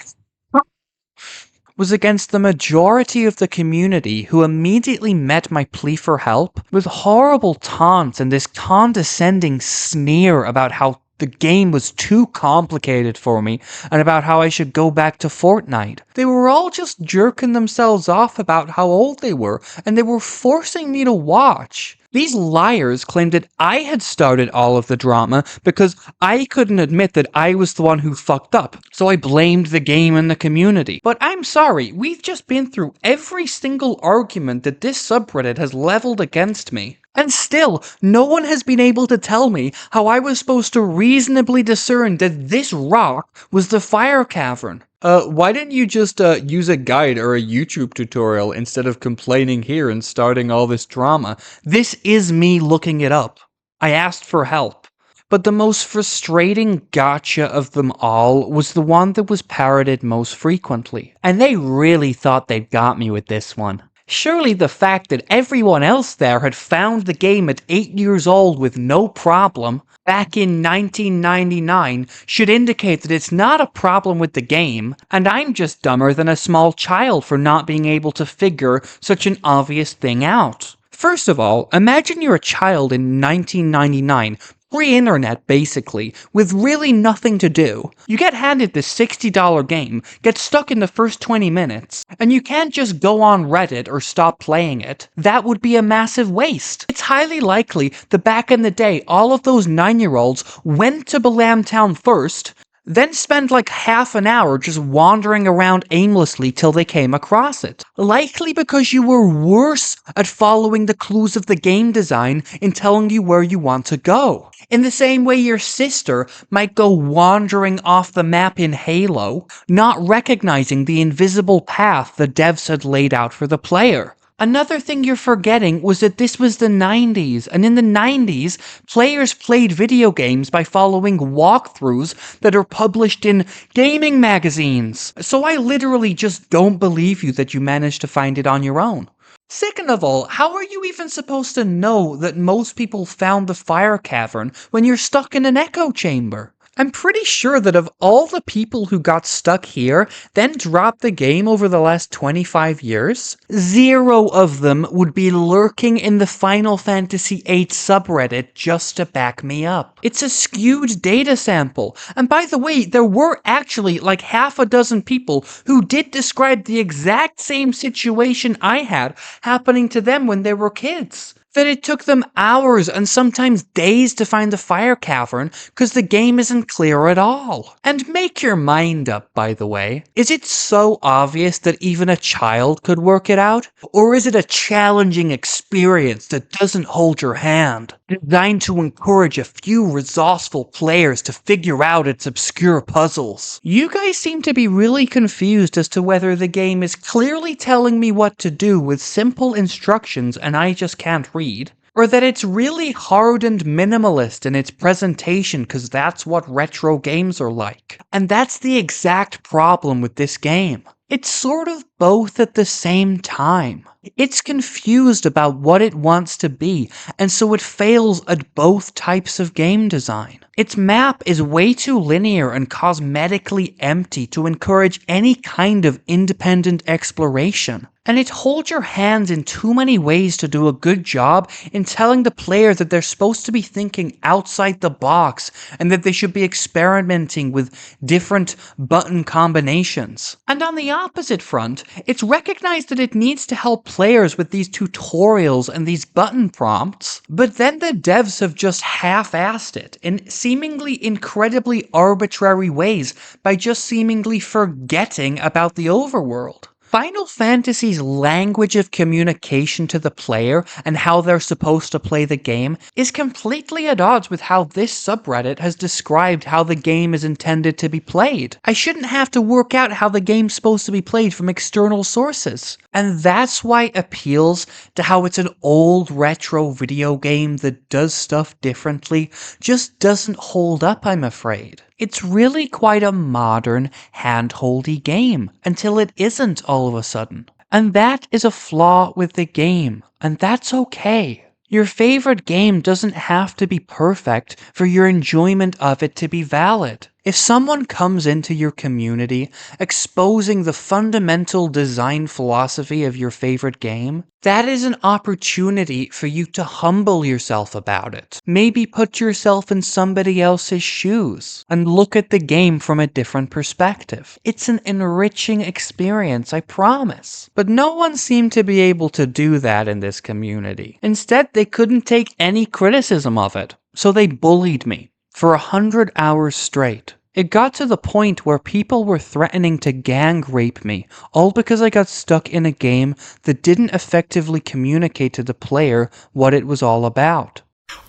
was against the majority of the community who immediately met my plea for help with horrible taunts and this condescending sneer about how the game was too complicated for me and about how I should go back to Fortnite. They were all just jerking themselves off about how old they were, and they were forcing me to watch. These liars claimed that I had started all of the drama because I couldn't admit that I was the one who fucked up, so I blamed the game and the community. But I'm sorry, we've just been through every single argument that this subreddit has leveled against me. And still, no one has been able to tell me how I was supposed to reasonably discern that this rock was the fire cavern. Why didn't you just use a guide or a YouTube tutorial instead of complaining here and starting all this drama? This is me looking it up. I asked for help. But the most frustrating gotcha of them all was the one that was parroted most frequently. And they really thought they'd got me with this one. Surely the fact that everyone else there had found the game at 8 years old with no problem back in 1999 should indicate that it's not a problem with the game, and I'm just dumber than a small child for not being able to figure such an obvious thing out. First of all, imagine you're a child in 1999, pre-internet basically, with really nothing to do. You get handed this $60 game, get stuck in the first 20 minutes, and you can't just go on Reddit or stop playing it. That would be a massive waste. It's highly likely that back in the day, all of those 9-year-olds went to Balamtown first, then spend like half an hour just wandering around aimlessly till they came across it. Likely because you were worse at following the clues of the game design in telling you where you want to go. In the same way your sister might go wandering off the map in Halo, not recognizing the invisible path the devs had laid out for the player. Another thing you're forgetting was that this was the 90s, and in the 90s, players played video games by following walkthroughs that are published in gaming magazines. So I literally just don't believe you that you managed to find it on your own. Second of all, how are you even supposed to know that most people found the fire cavern when you're stuck in an echo chamber? I'm pretty sure that of all the people who got stuck here, then dropped the game over the last 25 years, 0 of them would be lurking in the Final Fantasy VIII subreddit just to back me up. It's a skewed data sample. And by the way, there were actually like half a dozen people who did describe the exact same situation I had happening to them when they were kids. That it took them hours and sometimes days to find the fire cavern because the game isn't clear at all. And make your mind up, by the way. Is it so obvious that even a child could work it out? Or is it a challenging experience that doesn't hold your hand, designed to encourage a few resourceful players to figure out its obscure puzzles? You guys seem to be really confused as to whether the game is clearly telling me what to do with simple instructions and I just can't read, or that it's really hard and minimalist in its presentation because that's what retro games are like. And that's the exact problem with this game. It's sort of both at the same time. It's confused about what it wants to be, and so it fails at both types of game design. Its map is way too linear and cosmetically empty to encourage any kind of independent exploration. And it holds your hands in too many ways to do a good job in telling the player that they're supposed to be thinking outside the box and that they should be experimenting with different button combinations. And on the opposite front, it's recognized that it needs to help players with these tutorials and these button prompts, but then the devs have just half-assed it in seemingly incredibly arbitrary ways by just seemingly forgetting about the overworld. Final Fantasy's language of communication to the player and how they're supposed to play the game is completely at odds with how this subreddit has described how the game is intended to be played. I shouldn't have to work out how the game's supposed to be played from external sources. And that's why appeals to how it's an old retro video game that does stuff differently just doesn't hold up, I'm afraid. It's really quite a modern, hand-holdy game, until it isn't all of a sudden. And that is a flaw with the game, and that's okay. Your favorite game doesn't have to be perfect for your enjoyment of it to be valid. If someone comes into your community exposing the fundamental design philosophy of your favorite game, that is an opportunity for you to humble yourself about it. Maybe put yourself in somebody else's shoes and look at the game from a different perspective. It's an enriching experience, I promise. But no one seemed to be able to do that in this community. Instead, they couldn't take any criticism of it, so they bullied me for 100 hours straight. It got to the point where people were threatening to gang rape me, all because I got stuck in a game that didn't effectively communicate to the player what it was all about.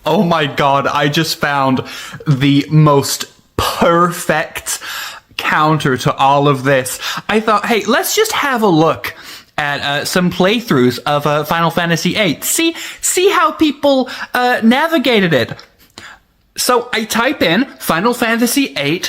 Oh my god, I just found the most perfect counter to all of this, I thought, hey, let's just have a look at some playthroughs of Final Fantasy VIII. See how people navigated it. So I type in Final Fantasy VIII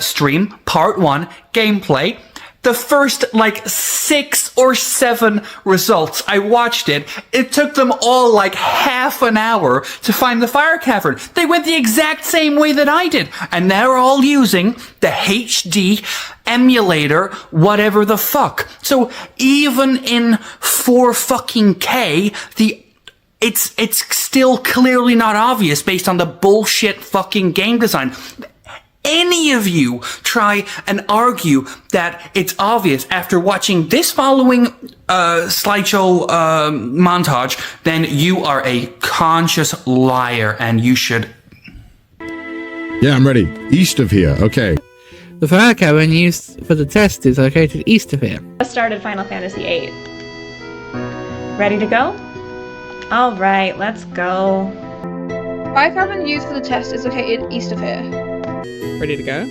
stream part 1 gameplay. The first, 6 or 7 results, I watched it. It took them all half an hour to find the fire cavern. They went the exact same way that I did. And they're all using the HD emulator, whatever the fuck. So even in 4K, it's still clearly not obvious based on the bullshit fucking game design. Any of you try and argue that it's obvious after watching this following slideshow montage, then you are a conscious liar and you should... Yeah, I'm ready. East of here. Okay. The fire cavern used for the test is located east of here. Just started Final Fantasy VIII. Ready to go? All right, let's go. Fire cavern used for the test is located east of here. Ready to go?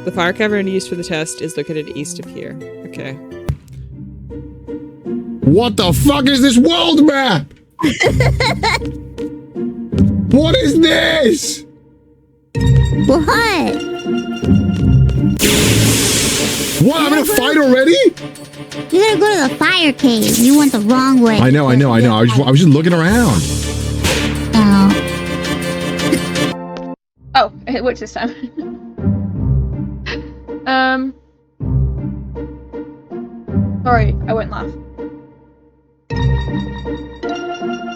The fire cavern used for the test is located east of here. Okay. What the fuck is this world map? What is this? What? What? I'm in a fight already? You gotta go to the fire cave. You went the wrong way. I know. I was just looking around. Oh. Oh, it works this time. Sorry, I won't laugh.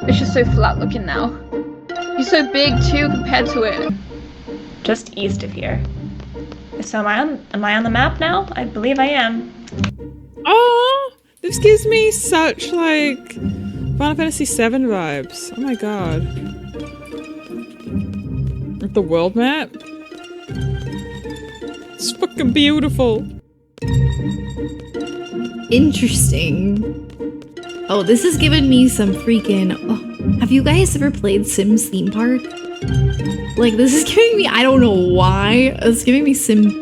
It's just so flat looking now. He's so big too compared to it. Just east of here. So am I on the map now? I believe I am. Oh, this gives me such Final Fantasy VII vibes. Oh my god. With the world map? It's fucking beautiful. Interesting. Oh, this is giving me some freaking... Oh, have you guys ever played Sims Theme Park? This is giving me... I don't know why. It's giving me Sims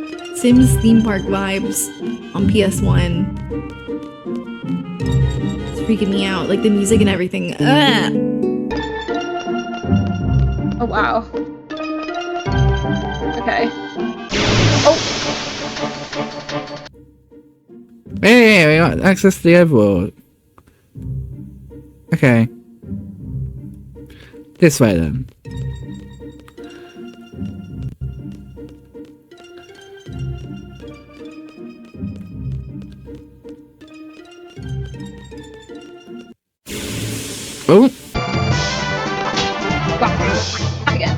Theme Park vibes on PS1. It's freaking me out. The music and everything. Ugh. Oh wow. Okay. Oh! Hey, we got access to the overworld. Okay. This way then. Oh! Again.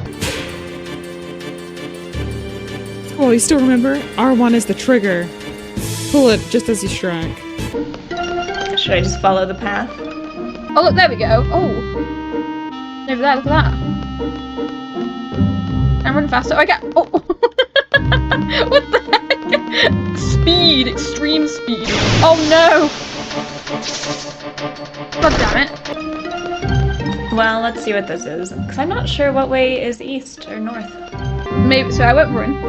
Oh, you still remember? R1 is the trigger. Pull it just as you strike. Should I just follow the path? Oh look, there we go. Oh! Over there, look at that. I'm running faster. Oh, I get... Oh! What the heck? Speed! Extreme speed. Oh no! God damn it. Well, let's see what this is. Because I'm not sure what way is east or north. Maybe, so I won't run.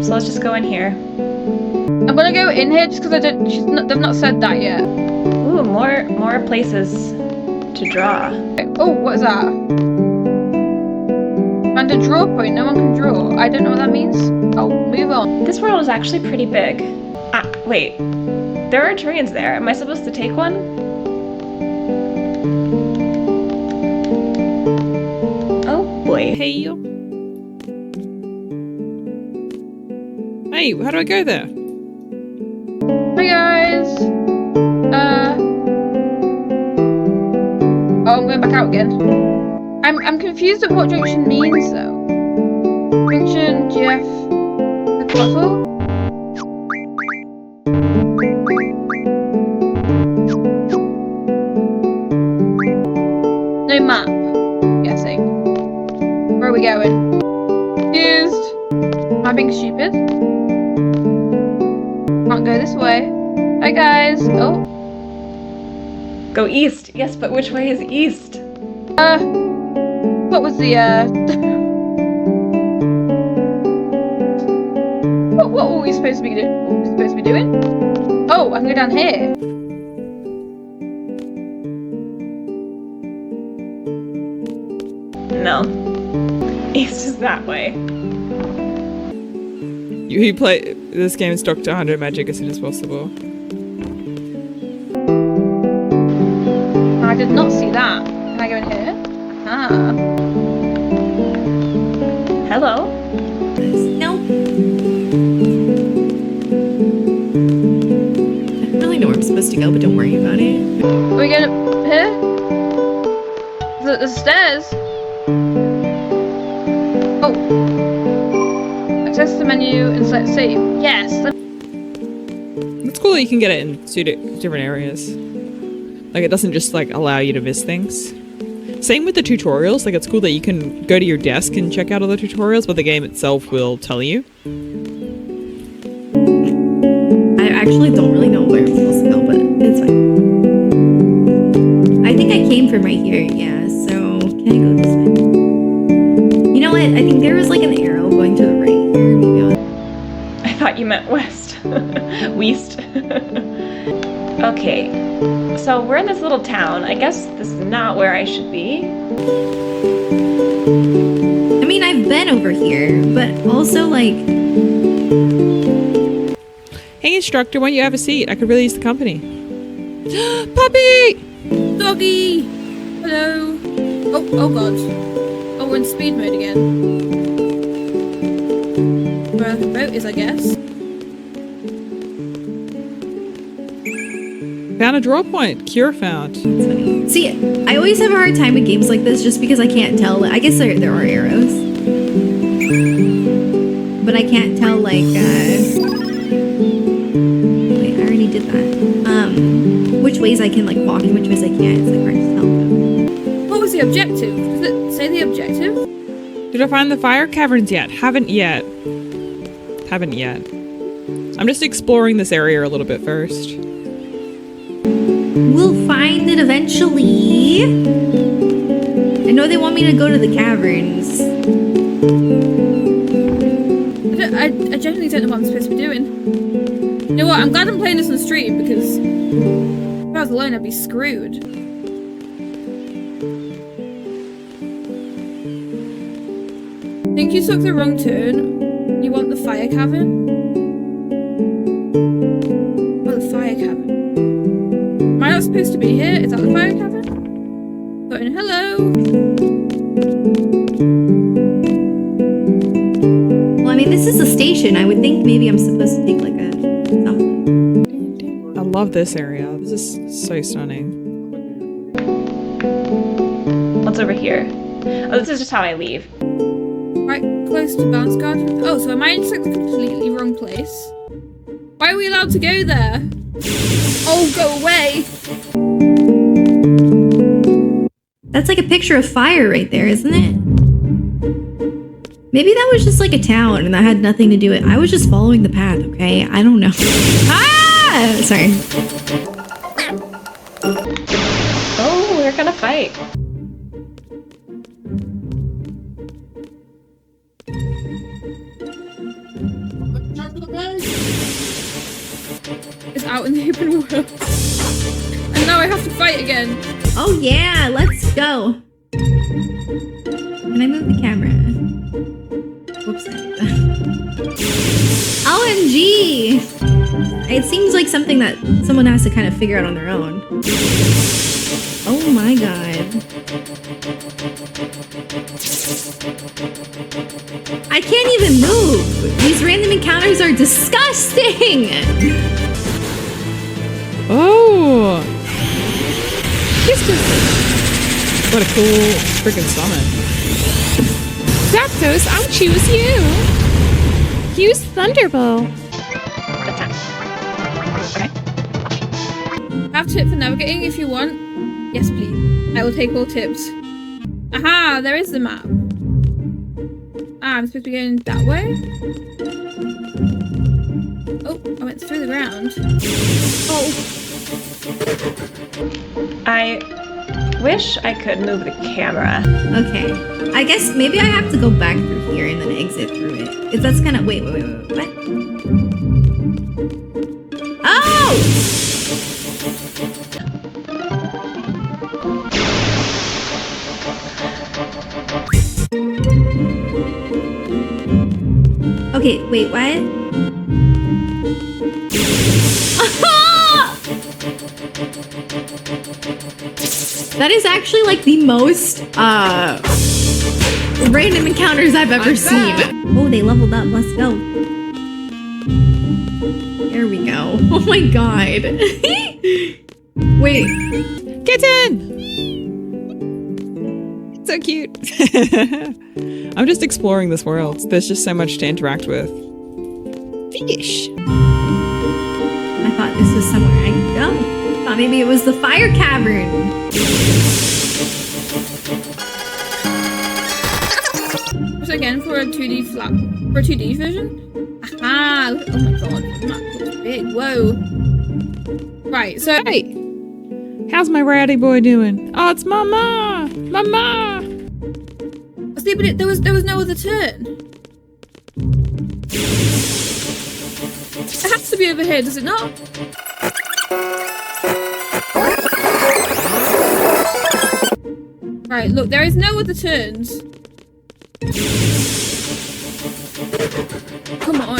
So let's just go in here. I'm gonna go in here just because they've not said that yet. Ooh, more places to draw. Oh, what is that? And a draw point, no one can draw. I don't know what that means. I'll move on. This world is actually pretty big. Wait. There are trains there. Am I supposed to take one? Oh boy. Hey. Hey, how do I go there? Hi guys! Oh, I'm going back out again. I'm confused at what junction means though. Junction, GF... What? No map, I'm guessing. Where are we going? Confused. Am I being stupid? Can't go this way. Hi guys. Oh. Go east. Yes, but which way is east? What was the What were we supposed to be doing? What were we supposed to be doing? Oh, I can go down here. No. It's just that way. You play this game stock to 100 magic as soon as possible. I did not see that. Can I go in here? Ah. Hello? No. I don't really know where I'm supposed to go, but don't worry about it. Are we going up here? The stairs. Oh. Access the menu and select save. Yes. It's cool that you can get it in two different areas. Like, it doesn't just, like, allow you to miss things. Same with the tutorials. Like, it's cool that you can go to your desk and check out all the tutorials, but the game itself will tell you. I actually don't really know where I'm supposed to go, but it's fine. I think I came from right here, yeah, so can I go this way? You know what? I think there was, like, an arrow going to the right here. Maybe I thought you meant west. West. Okay. So we're in this little town. I guess this is not where I should be. I mean, I've been over here, but also, like... Hey, instructor, why don't you have a seat? I could really use the company. Puppy! Doggy! Hello! Oh god. Oh, we're in speed mode again. Where the boat is, I guess. Found a draw point. Cure found. See, I always have a hard time with games like this just because I can't tell. I guess there are arrows. But I can't tell, like, wait, I already did that. Which ways I can, like, walk and which ways I can't. It's, like, hard to tell. What was the objective? Does it say the objective? Did I find the fire caverns yet? Haven't yet. Haven't yet. I'm just exploring this area a little bit first. We'll find it eventually. I know they want me to go to the caverns. I genuinely don't know what I'm supposed to be doing. You know what? I'm glad I'm playing this on stream because if I was alone, I'd be screwed. Think you took the wrong turn? You want the fire cavern? Oh, the fire cavern. Am I not supposed to be here? Is that the fire cavern? Going, hello. Well, I mean, this is a station. I would think maybe I'm supposed to take, like, a something. I love this area. This is so stunning. What's over here? Oh, this is just how I leave. Right close to Bounce Garden. Oh, so am I in like the completely wrong place? Why are we allowed to go there? Oh, go away! That's like a picture of fire right there, isn't it? Maybe that was just like a town and that had nothing to do with it. I was just following the path, okay? I don't know. Ah! Sorry. Oh, we're gonna fight. It's out in the open world. And now I have to fight again. Oh yeah, let's go. Can I move the camera? Whoops. OMG! It seems like something that someone has to kind of figure out on their own. Oh my god. I can't even move! These random encounters are disgusting! Oh! What a cool freaking summon. Zapdos, I'll choose you! Use Thunderbolt. Okay. Have tip for navigating if you want. Yes, please. I will take all tips. Aha, there is the map. Ah, I'm supposed to be going that way? Oh, I went through the ground. Oh. Wish I could move the camera. Okay. I guess maybe I have to go back through here and then exit through it. If that's kind of... Wait. What? Oh! Okay, wait, what? That is actually like the most random encounters I've ever seen. Oh, they leveled up. Let's go. There we go. Oh my god. Wait. Kitten! So cute. I'm just exploring this world. There's just so much to interact with. Fish. I thought this was somewhere I could go. Thought maybe it was the fire cavern. So again, for a 2D for a 2D version? Aha! Oh my god, the map looks big. Whoa. Right, so hey, how's my ratty boy doing? Oh, it's Mama! Mama! See, but there was no other turn. It has to be over here, does it not? Right, look, there is no other turns. Come on.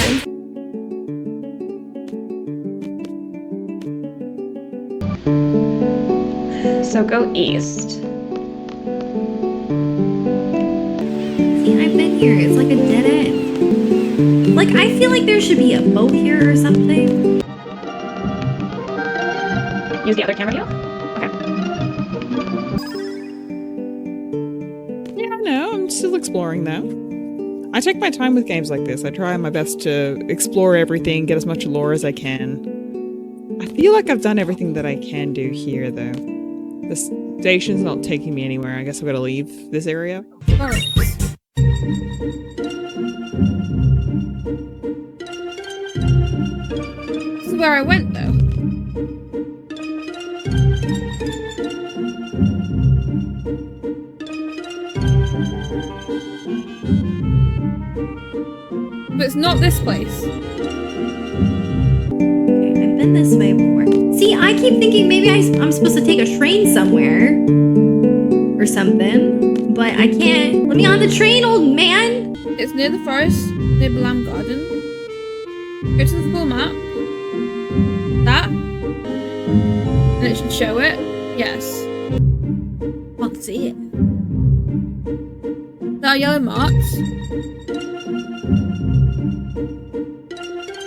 So go east. See, I've been here. It's like a dead end. Like, I feel like there should be a boat here or something. Use the other camera wheel? Yeah, no, I'm still exploring though. I take my time with games like this. I try my best to explore everything, get as much lore as I can. I feel like I've done everything that I can do here though. The station's not taking me anywhere. I guess I've got to leave this area. Alright. This is where I went though. But it's not this place. Okay, I've been this way before. See, I keep thinking maybe I'm supposed to take a train somewhere. Or something. But I can't. Let me on the train, old man! It's near the forest, near Blam Garden. Go to the full map. That. And it should show it. Yes. I can see it. There are yellow marks.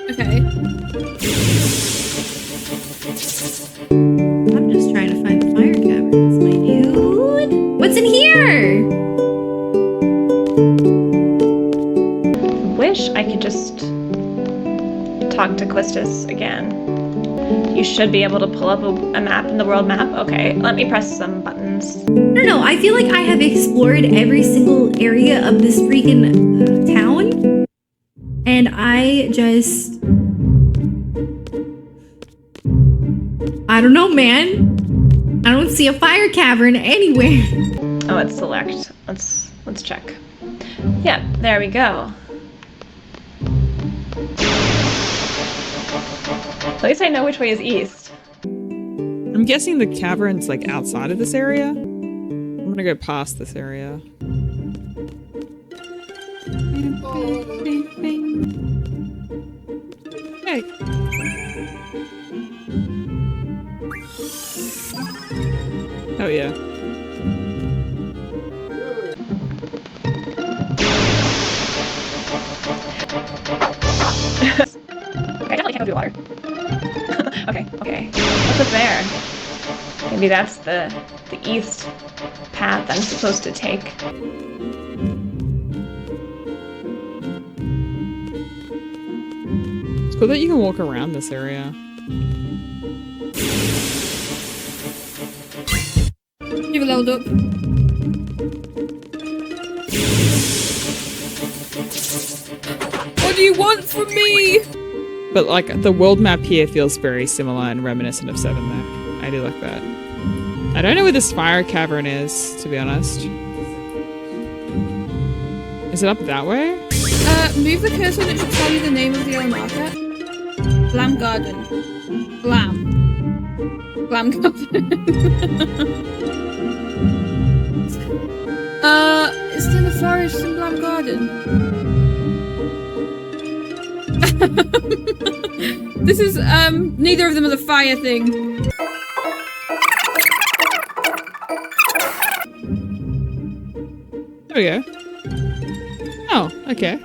Okay. I'm just trying to find the fire caverns, my dude. What's in here? Wish I could just talk to Quistis again. You should be able to pull up a map in the world map. Okay, let me press some buttons. No, I feel like I have explored every single area of this freaking town. And I just... I don't know, man. I don't see a fire cavern anywhere. Oh, it's select. Let's check. Yep, there we go. At least I know which way is east. I'm guessing the cavern's like outside of this area. I'm gonna go past this area. Hey. Oh yeah. I definitely can't go through water. Okay. What's up there? Maybe that's the east path I'm supposed to take. It's cool that you can walk around this area. You've leveled up. What do you want from me? But like the world map here feels very similar and reminiscent of 7 though. I do like that. I don't know where this fire cavern is, to be honest. Is it up that way? Move the cursor and it should tell you the name of the old market. Blam Garden. Blam Garden. It's in the forest in Blam Garden. This is, neither of them are the fire thing. There we go. Oh, okay.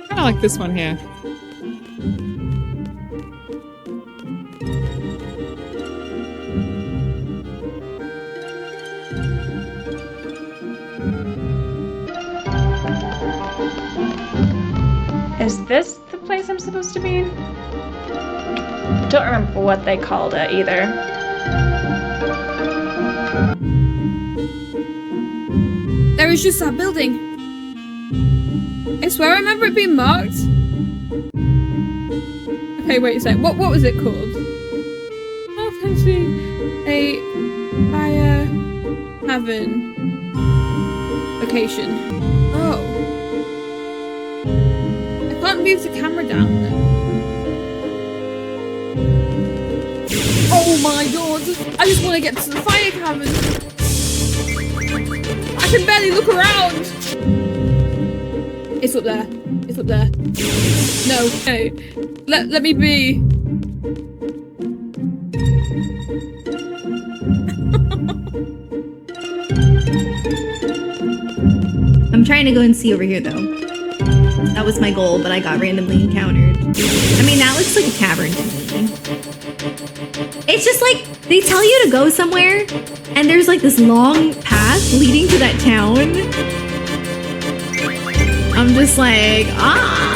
I kinda like this one here. Is this the place I'm supposed to be? I don't remember what they called it either. There is just that building. I swear I remember it being marked. Okay, wait a sec. What was it called? Oh, fancy a fire cavern location. Oh. I can't move the camera down then. Oh my god! I just want to get to the fire cavern. I can barely look around. It's up there. It's up there. No. Okay. Let me be. I'm trying to go and see over here though. That was my goal, but I got randomly encountered. I mean, that looks like a cavern to me. It's just like, they tell you to go somewhere, and there's like this long path leading to that town. I'm just like, ah!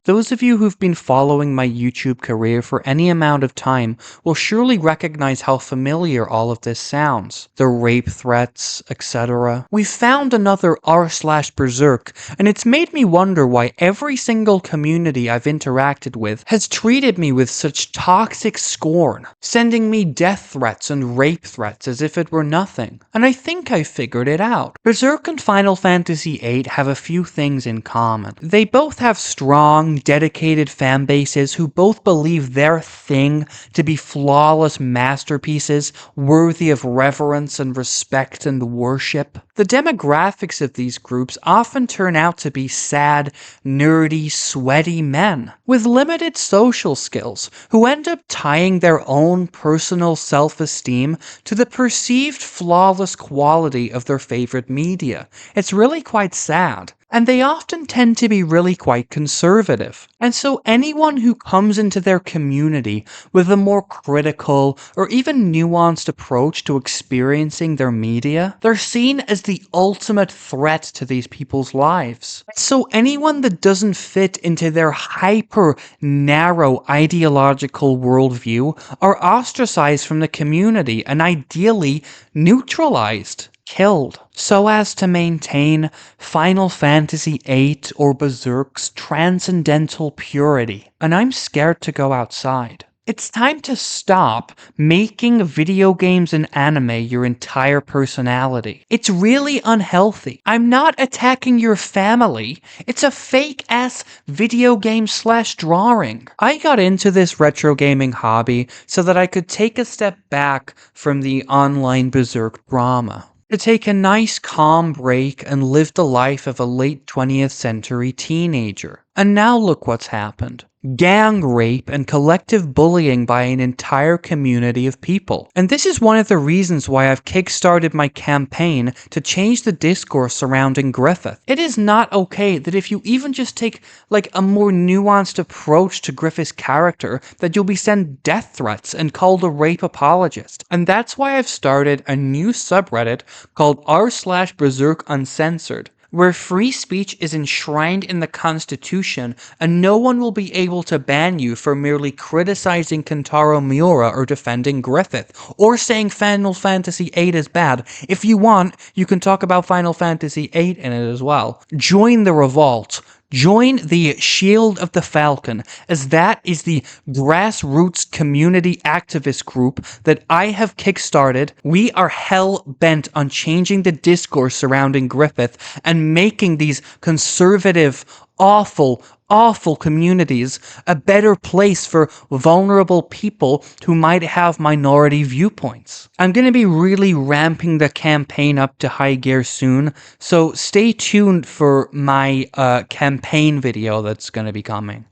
Those of you who've been following my YouTube career for any amount of time will surely recognize how familiar all of this sounds. The rape threats, etc. We found another r/berserk, and it's made me wonder why every single community I've interacted with has treated me with such toxic scorn, sending me death threats and rape threats as if it were nothing. And I think I figured it out. Berserk and Final Fantasy VIII have a few things in common. They both have strong, dedicated fan bases who both believe their thing to be flawless masterpieces worthy of reverence and respect and worship. The demographics of these groups often turn out to be sad, nerdy, sweaty men with limited social skills who end up tying their own personal self-esteem to the perceived flawless quality of their favorite media. It's really quite sad. And they often tend to be really quite conservative. And so anyone who comes into their community with a more critical or even nuanced approach to experiencing their media, they're seen as the ultimate threat to these people's lives. So anyone that doesn't fit into their hyper-narrow ideological worldview are ostracized from the community and ideally neutralized. Killed, so as to maintain Final Fantasy VIII or Berserk's transcendental purity. And I'm scared to go outside. It's time to stop making video games and anime your entire personality. It's really unhealthy. I'm not attacking your family. It's a fake-ass video game/drawing. I got into this retro gaming hobby so that I could take a step back from the online Berserk drama. To take a nice calm break and live the life of a late 20th century teenager. And now look what's happened. Gang rape and collective bullying by an entire community of people. And this is one of the reasons why I've kickstarted my campaign to change the discourse surrounding Griffith. It is not okay that if you even just take like a more nuanced approach to Griffith's character, that you'll be sent death threats and called a rape apologist. And that's why I've started a new subreddit called r/berserk uncensored, where free speech is enshrined in the Constitution and no one will be able to ban you for merely criticizing Kentaro Miura or defending Griffith, or saying Final Fantasy VIII is bad. If you want, you can talk about Final Fantasy VIII in it as well. Join the revolt. Join the Shield of the Falcon, as that is the grassroots community activist group that I have kickstarted. We are hell-bent on changing the discourse surrounding Griffith and making these conservative, awful communities a better place for vulnerable people who might have minority viewpoints. I'm going to be really ramping the campaign up to high gear soon, so stay tuned for my campaign video that's going to be coming.